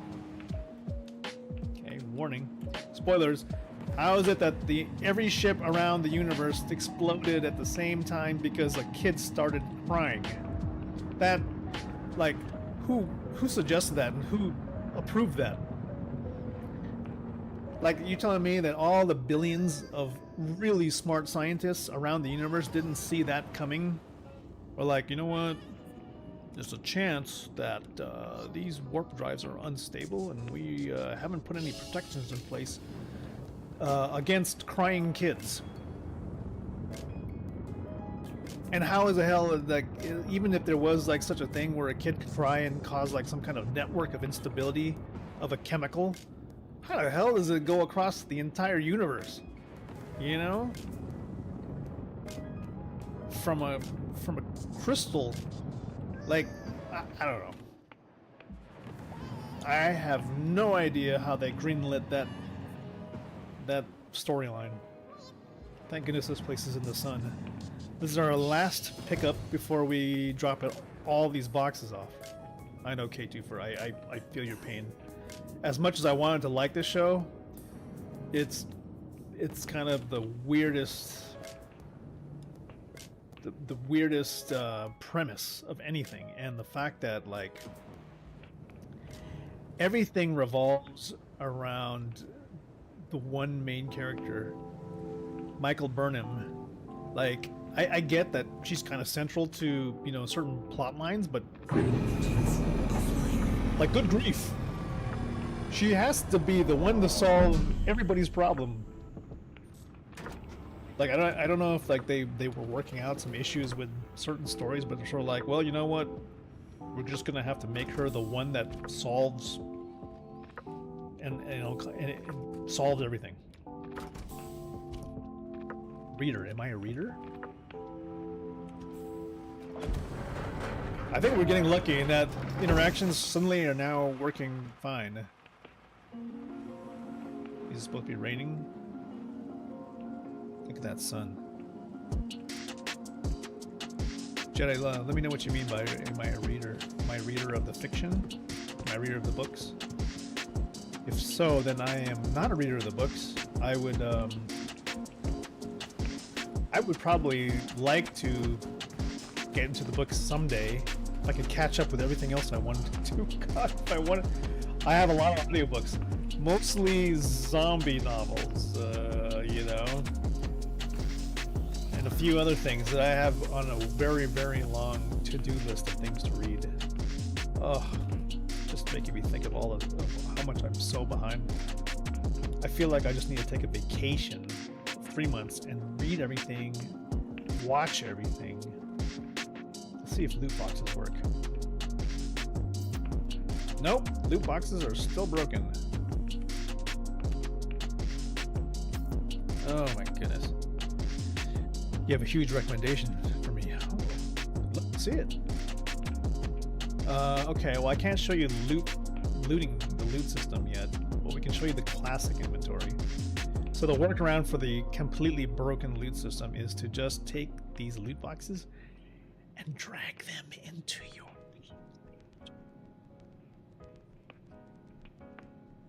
Okay, warning. Spoilers. How is it that every ship around the universe exploded at the same time because a kid started crying? That, like, who suggested that and who approved that? Like, you telling me that all the billions of really smart scientists around the universe didn't see that coming? Or like, you know what? There's a chance that these warp drives are unstable and we haven't put any protections in place against crying kids. And how is the hell, like, even if there was like such a thing where a kid could cry and cause like some kind of network of instability of a chemical, how the hell does it go across the entire universe? You know, from a crystal, like, I don't know. I have no idea how they greenlit that storyline. Thank goodness this place is in the sun. This is our last pickup before we drop all these boxes off. I know, K2 I feel your pain. As much as I wanted to like this show, it's kind of the weirdest premise of anything, and the fact that like everything revolves around the one main character, Michael Burnham. Like, I get that she's kind of central to, you know, certain plot lines, but like, good grief, she has to be the one to solve everybody's problem. Like, I don't know if like they were working out some issues with certain stories, but they're sort of like, well, you know what, we're just gonna have to make her the one that solves and you know, and it solves everything. Reader, am I a reader? I think we're getting lucky in that interactions suddenly are now working fine. Is it supposed to be raining? Look at that sun. Jedi, let me know what you mean by am I a reader? Am I a reader of the fiction? Am I a reader of the books? If so, then I am not a reader of the books. I would probably like to get into the books someday. If I could catch up with everything else I wanted to do. God, if I wanted, I have a lot of audiobooks, mostly zombie novels, you know, and a few other things that I have on a very, very long to-do list of things to read. Oh, just making me think of of how much I'm so behind. I feel like I just need to take a vacation, 3 months, and read everything, watch everything. Let's see if loot boxes work. Nope, loot boxes are still broken. Oh my goodness. You have a huge recommendation for me. Oh, let's see it. Okay, well, I can't show you looting the loot system yet, but we can show you the classic inventory. So the workaround for the completely broken loot system is to just take these loot boxes and drag them into your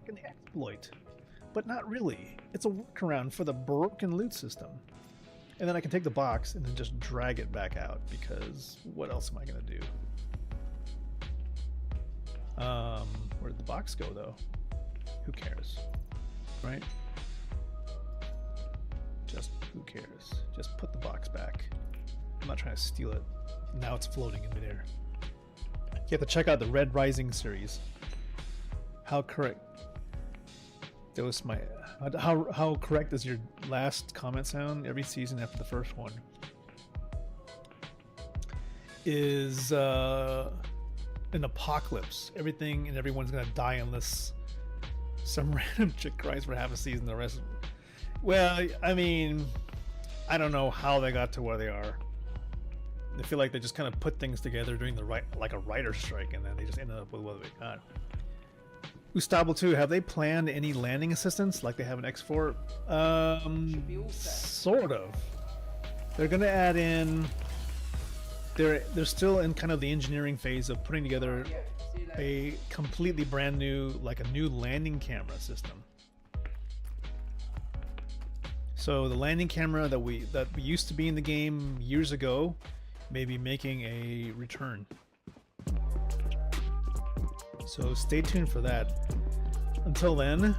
an exploit, but not really. It's a workaround for the broken loot system. And then I can take the box and then just drag it back out, because what else am I gonna do? Where did the box go though? Who cares, right? Just who cares? Just put the box back. I'm not trying to steal it. Now it's floating in midair. You have to check out the Red Rising series. How correct? That was my. How correct does your last comment sound? Every season after the first one is an apocalypse. Everything and everyone's gonna die unless some random chick cries for half a season. The rest. Well, I mean, I don't know how they got to where they are. I feel like they just kind of put things together during like a writer's strike, and then they just ended up with what they got. Gustavo 2, have they planned any landing assistance like they have in X4? Sort of. They're gonna add in. They're still in kind of the engineering phase of putting together a completely brand new, like a new landing camera system. So the landing camera that we used to be in the game years ago may be making a return. So stay tuned for that. Until then,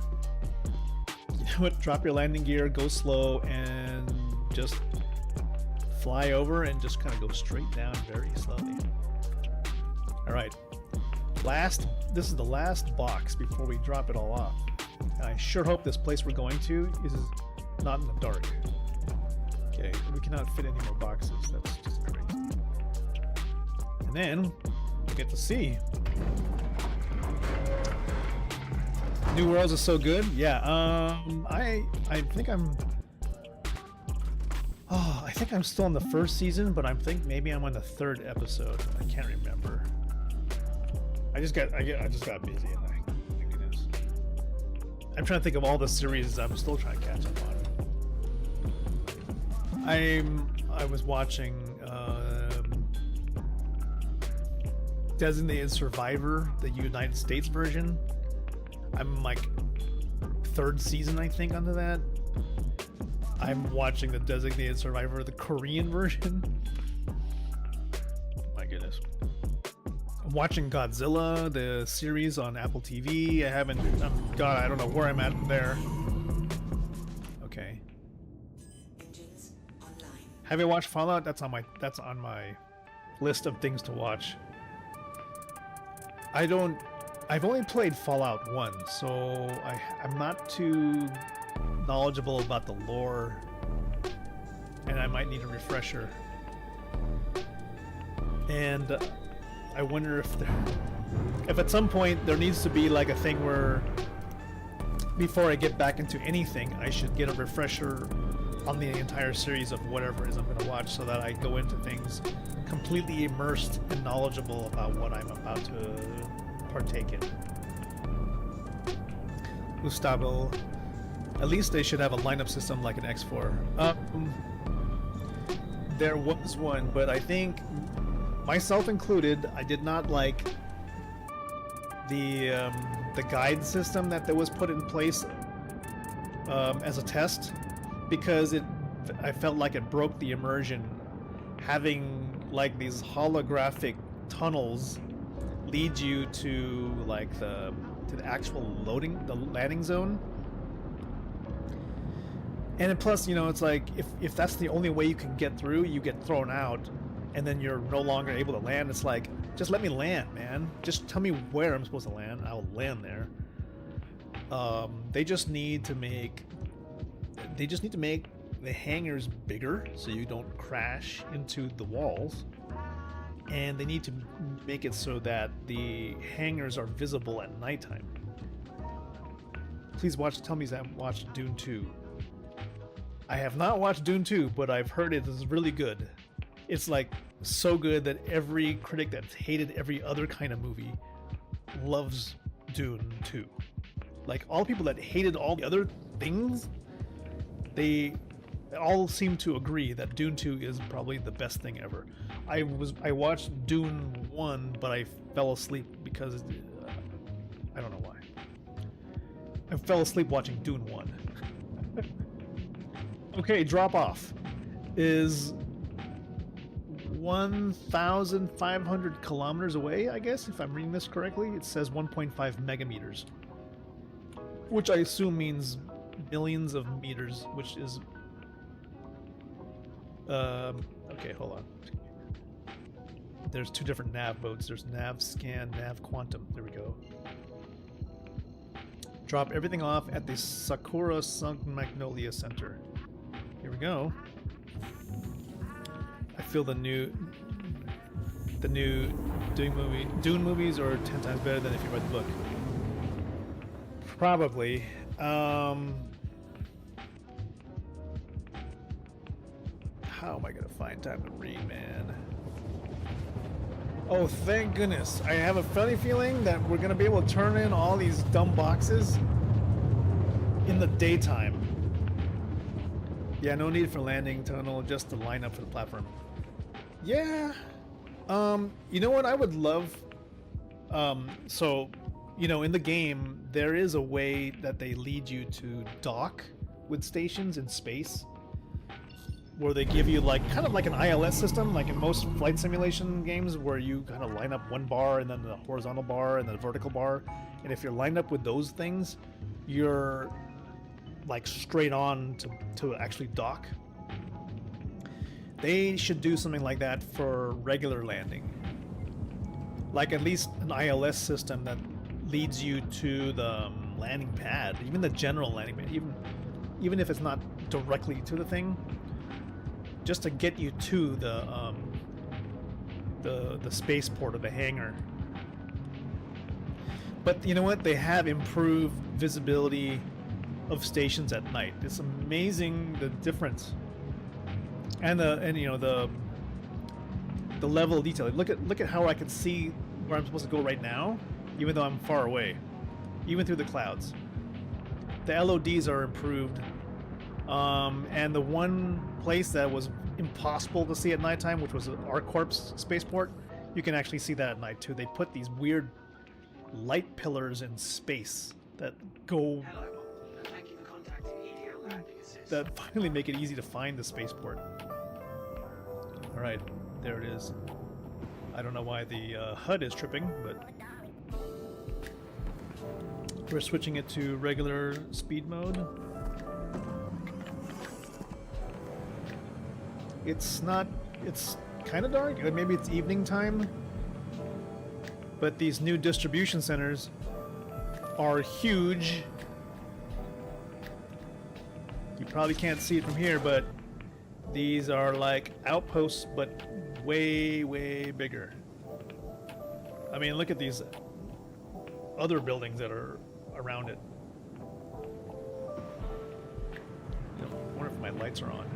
you know what? Drop your landing gear, go slow, and just fly over and just kind of go straight down very slowly. All right. This is the last box before we drop it all off. And I sure hope this place we're going to is not in the dark. Okay, we cannot fit any more boxes. That's just crazy. And then we get to see. New Worlds is so good. Yeah. I think I'm. Oh, I think I'm still in the first season, but maybe I'm on the 3rd episode. I can't remember. I just got busy, and my goodness. I'm trying to think of all the series I'm still trying to catch up on. I was watching Designated Survivor, the United States version. I'm like 3rd season, I think, onto that. I'm watching the Designated Survivor, the Korean version. My goodness. I'm watching Godzilla, the series on Apple TV. God, I don't know where I'm at there. Okay. Engines online. Have you watched Fallout? That's on my list of things to watch. I've only played Fallout 1, so I'm not too knowledgeable about the lore, and I might need a refresher. And I wonder if at some point there needs to be like a thing where before I get back into anything, I should get a refresher on the entire series of whatever it is I'm going to watch, so that I go into things completely immersed and knowledgeable about what I'm about to partake in. Gustavo, at least they should have a lineup system like an X4. There was one, but I think, myself included, I did not like the guide system that was put in place as a test, because I felt like it broke the immersion, having like these holographic tunnels lead you to like the actual landing zone. And plus, you know, it's like if that's the only way you can get through, you get thrown out, and then you're no longer able to land. It's like, just let me land, man. Just tell me where I'm supposed to land. I'll land there. They just need to make the hangars bigger so you don't crash into the walls, and they need to make it so that the hangars are visible at nighttime. Please tell me that watched Dune 2. I have not watched Dune 2, but I've heard it is really good. It's like so good that every critic that's hated every other kind of movie loves Dune 2. Like, all people that hated all the other things, they all seem to agree that Dune 2 is probably the best thing ever. I watched Dune 1, but I fell asleep because I don't know why. I fell asleep watching Dune 1. Okay, drop off is 1,500 kilometers away, I guess, if I'm reading this correctly. It says 1.5 megameters, which I assume means millions of meters, which is okay, hold on. There's two different nav modes. There's nav scan, nav quantum. There we go. Drop everything off at the Sakura Sunk Magnolia Center. Here we go. I feel the new Dune movies are 10 times better than if you read the book. Probably. How am I gonna find time to read, man? Oh, thank goodness. I have a funny feeling that we're gonna be able to turn in all these dumb boxes in the daytime. Yeah, no need for landing tunnel, just to line up for the platform. Yeah. You know what I would love? So, you know, in the game, there is a way that they lead you to dock with stations in space, where they give you like kind of like an ILS system, like in most flight simulation games, where you kind of line up one bar and then the horizontal bar and then the vertical bar, and if you're lined up with those things, you're like straight on to actually dock. They should do something like that for regular landing, like at least an ILS system that leads you to the landing pad, even the general landing pad, even if it's not directly to the thing, just to get you to the spaceport of the hangar. But you know what? They have improved visibility of stations at night. It's amazing the difference, and you know the level of detail. Look at how I can see where I'm supposed to go right now, even though I'm far away, even through the clouds. The LODs are improved, and the one place that was impossible to see at nighttime, which was ArcCorp's spaceport, you can actually see that at night too. They put these weird light pillars in space that go that finally make it easy to find the spaceport. All right, there it is. I don't know why the HUD is tripping, but we're switching it to regular speed mode. It's not. It's kind of dark. Maybe it's evening time. But these new distribution centers are huge. You probably can't see it from here, but these are like outposts, but way, way bigger. I mean, look at these other buildings that are around it. I wonder if my lights are on.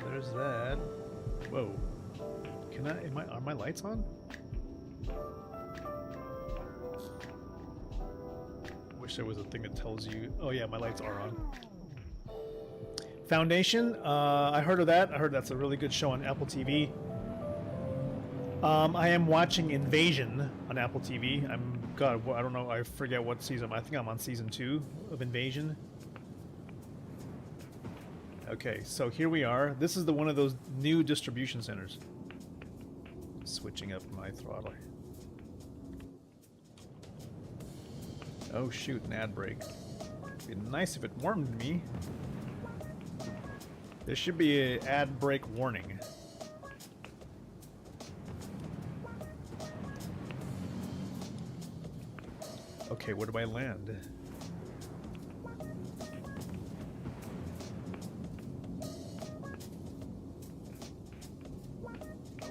There's that. Whoa. Are my lights on? Wish there was a thing that tells you. Oh yeah, my lights are on. Foundation. I heard of that. I heard that's a really good show on Apple TV. I am watching Invasion on Apple TV. God, I don't know. I forget what season. I think I'm on season 2 of Invasion. Okay, so here we are. This is one of those new distribution centers. Switching up my throttle. Oh shoot, an ad break. It'd be nice if it warned me. There should be an ad break warning. Okay, where do I land?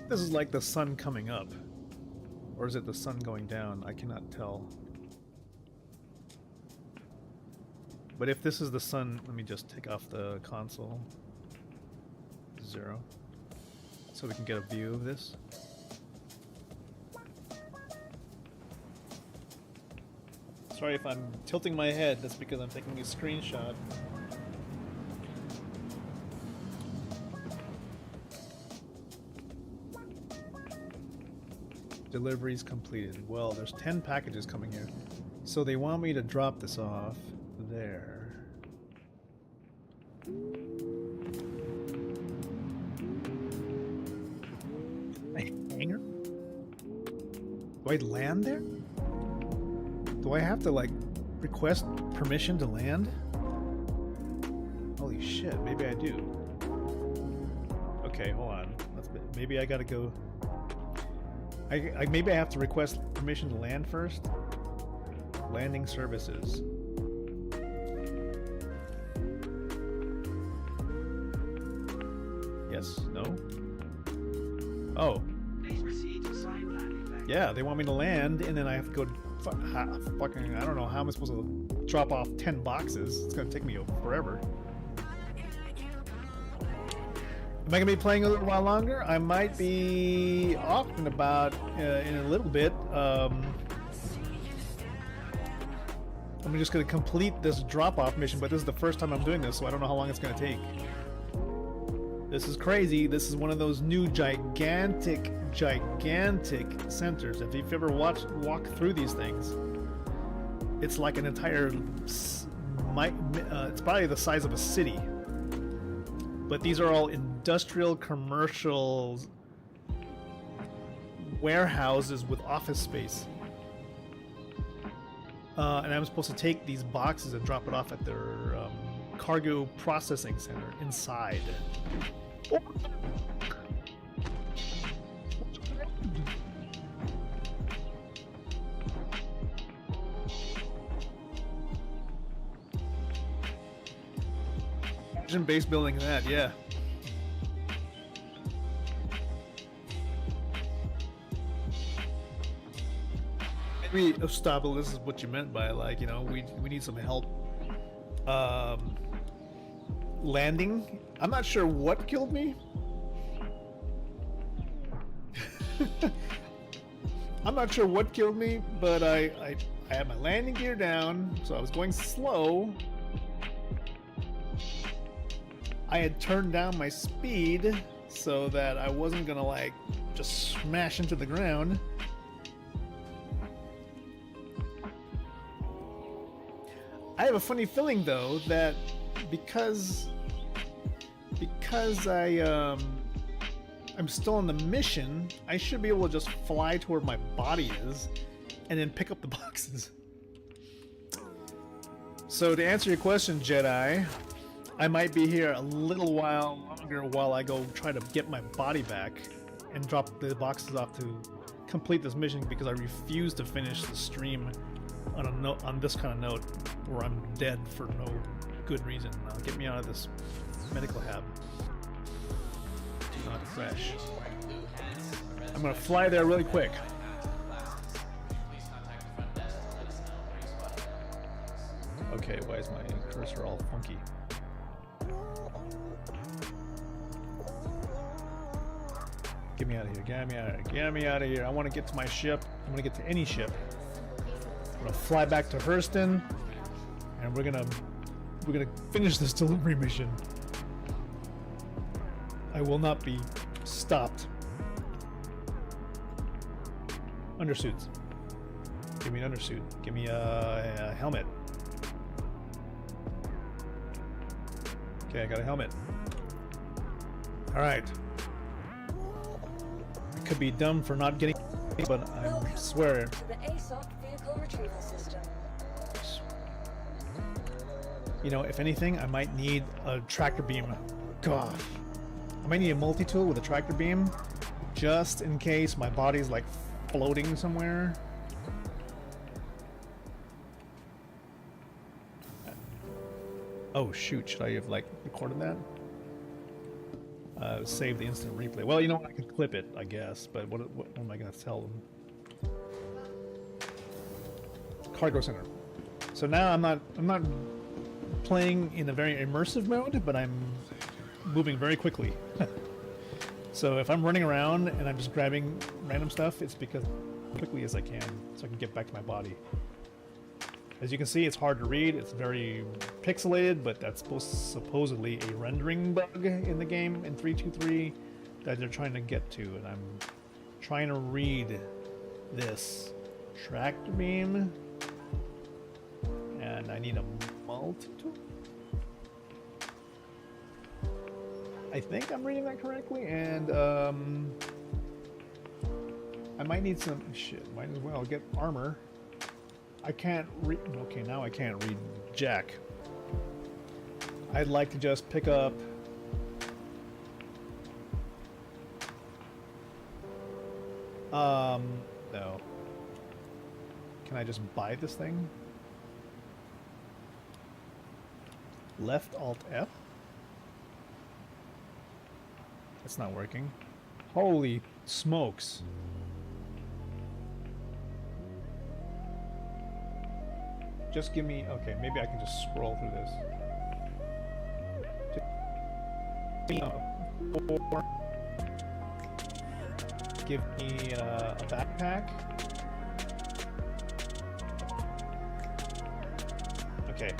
This is like the sun coming up. Or is it the sun going down? I cannot tell. But if this is the sun, let me just take off the console. 0. So we can get a view of this. Sorry if I'm tilting my head, that's because I'm taking a screenshot. Deliveries completed. Well, there's 10 packages coming here. So they want me to drop this off there. A hangar? Do I land there? Do I have to, like, request permission to land? Holy shit, maybe I do. Okay, hold on. Maybe I gotta go... maybe I have to request permission to land first? Landing services. Yes? No? Oh. Yeah, they want me to land, and then I have to go fucking, I don't know how I'm supposed to drop off 10 boxes. It's gonna take me forever. Am I going to be playing a little while longer? I might be off and about in a little bit. I'm just going to complete this drop-off mission, but this is the first time I'm doing this, so I don't know how long it's going to take. This is crazy. This is one of those new gigantic centers. If you've ever walked through these things, it's like an entire... it's probably the size of a city. But these are all industrial, commercial warehouses with office space. And I'm supposed to take these boxes and drop it off at their cargo processing center inside. Base building that, yeah. Maybe Ostable, this is what you meant by, like, you know, we need some help landing. I'm not sure what killed me. I'm not sure what killed me, but I had my landing gear down, so I was going slow. I had turned down my speed so that I wasn't gonna, like, just smash into the ground. I have a funny feeling, though, that because I'm still on the mission, I should be able to just fly to where my body is and then pick up the boxes. So to answer your question, Jedi, I might be here a little while longer while I go try to get my body back and drop the boxes off to complete this mission because I refuse to finish the stream on a note, on this kind of note where I'm dead for no good reason. Get me out of this medical hab. Not fresh. I'm gonna fly there really quick. Please contact the front desk to let us know where you spotted them. Okay, why is my cursor all funky? Get me out of here, get me out of here, get me out of here. I want to get to my ship. I'm gonna get to any ship. I'm gonna fly back to Hurston, and we're gonna finish this delivery mission. I will not be stopped. Undersuits. Give me an undersuit. Give me a helmet. Okay, I got a helmet. Alright. I could be dumb for not getting it, but I Welcome swear. to the ASOP vehicle retrieval system. You know, if anything, I might need a tractor beam. God. I might need a multi-tool with a tractor beam just in case my body's like floating somewhere. Oh shoot, should I have like recorded that? Save the instant replay. Well, you know what, I can clip it, I guess, but what am I gonna tell them? Cargo center. So now I'm not playing in a very immersive mode, but I'm moving very quickly. So if I'm running around and I'm just grabbing random stuff, it's because quickly as I can, so I can get back to my body. As you can see, it's hard to read. It's very pixelated, but that's supposedly a rendering bug in the game in 3.2.3 that they're trying to get to, and I'm trying to read this tractor beam, and I need a multi-tool. I think I'm reading that correctly, and I might need some shit. Might as well get armor. I can't read. Okay, now I can't read jack. I'd like to just pick up. No. Can I just buy this thing? Left Alt F? That's not working. Holy smokes. Just give me, okay, maybe I can just scroll through this. Give me a backpack. Okay.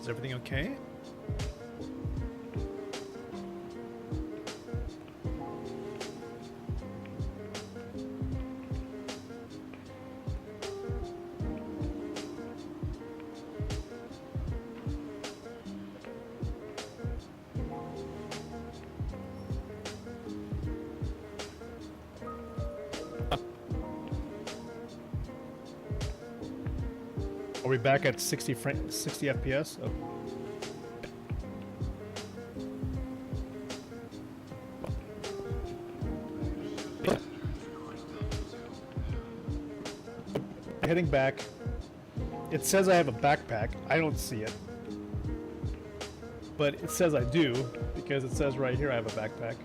Is everything okay? Are we back at 60 FPS? Oh. heading back. It says I have a backpack. I don't see it. But it says I do, because it says right here I have a backpack.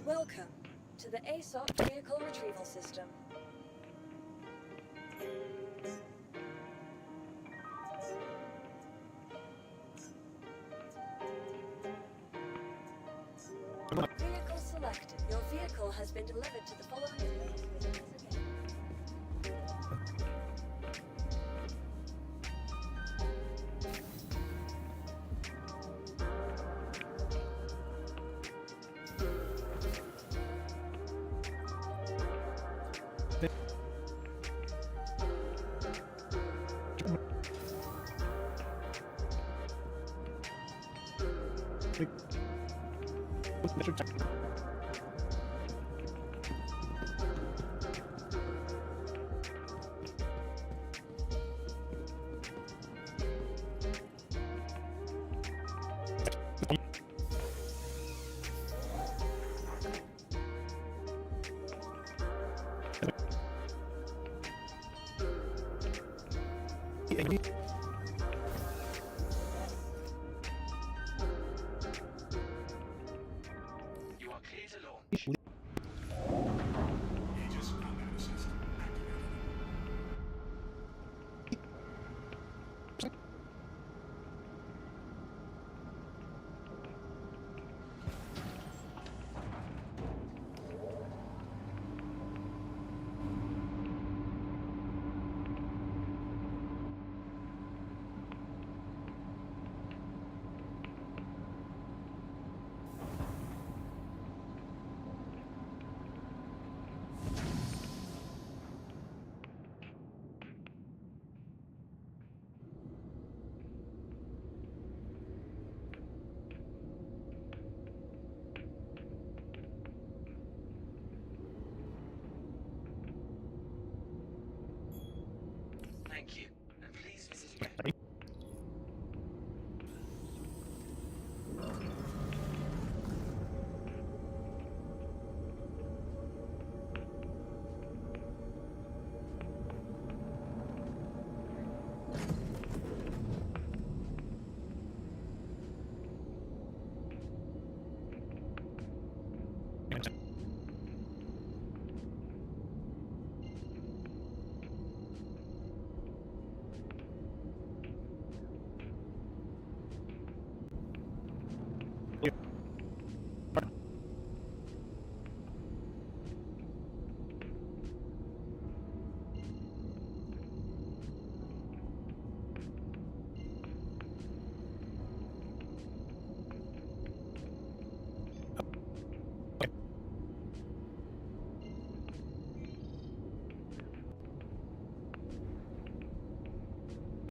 Welcome to the ASOP Vehicle Retrieval System. Vehicle selected. Your vehicle has been delivered to the following. You are clear to launch.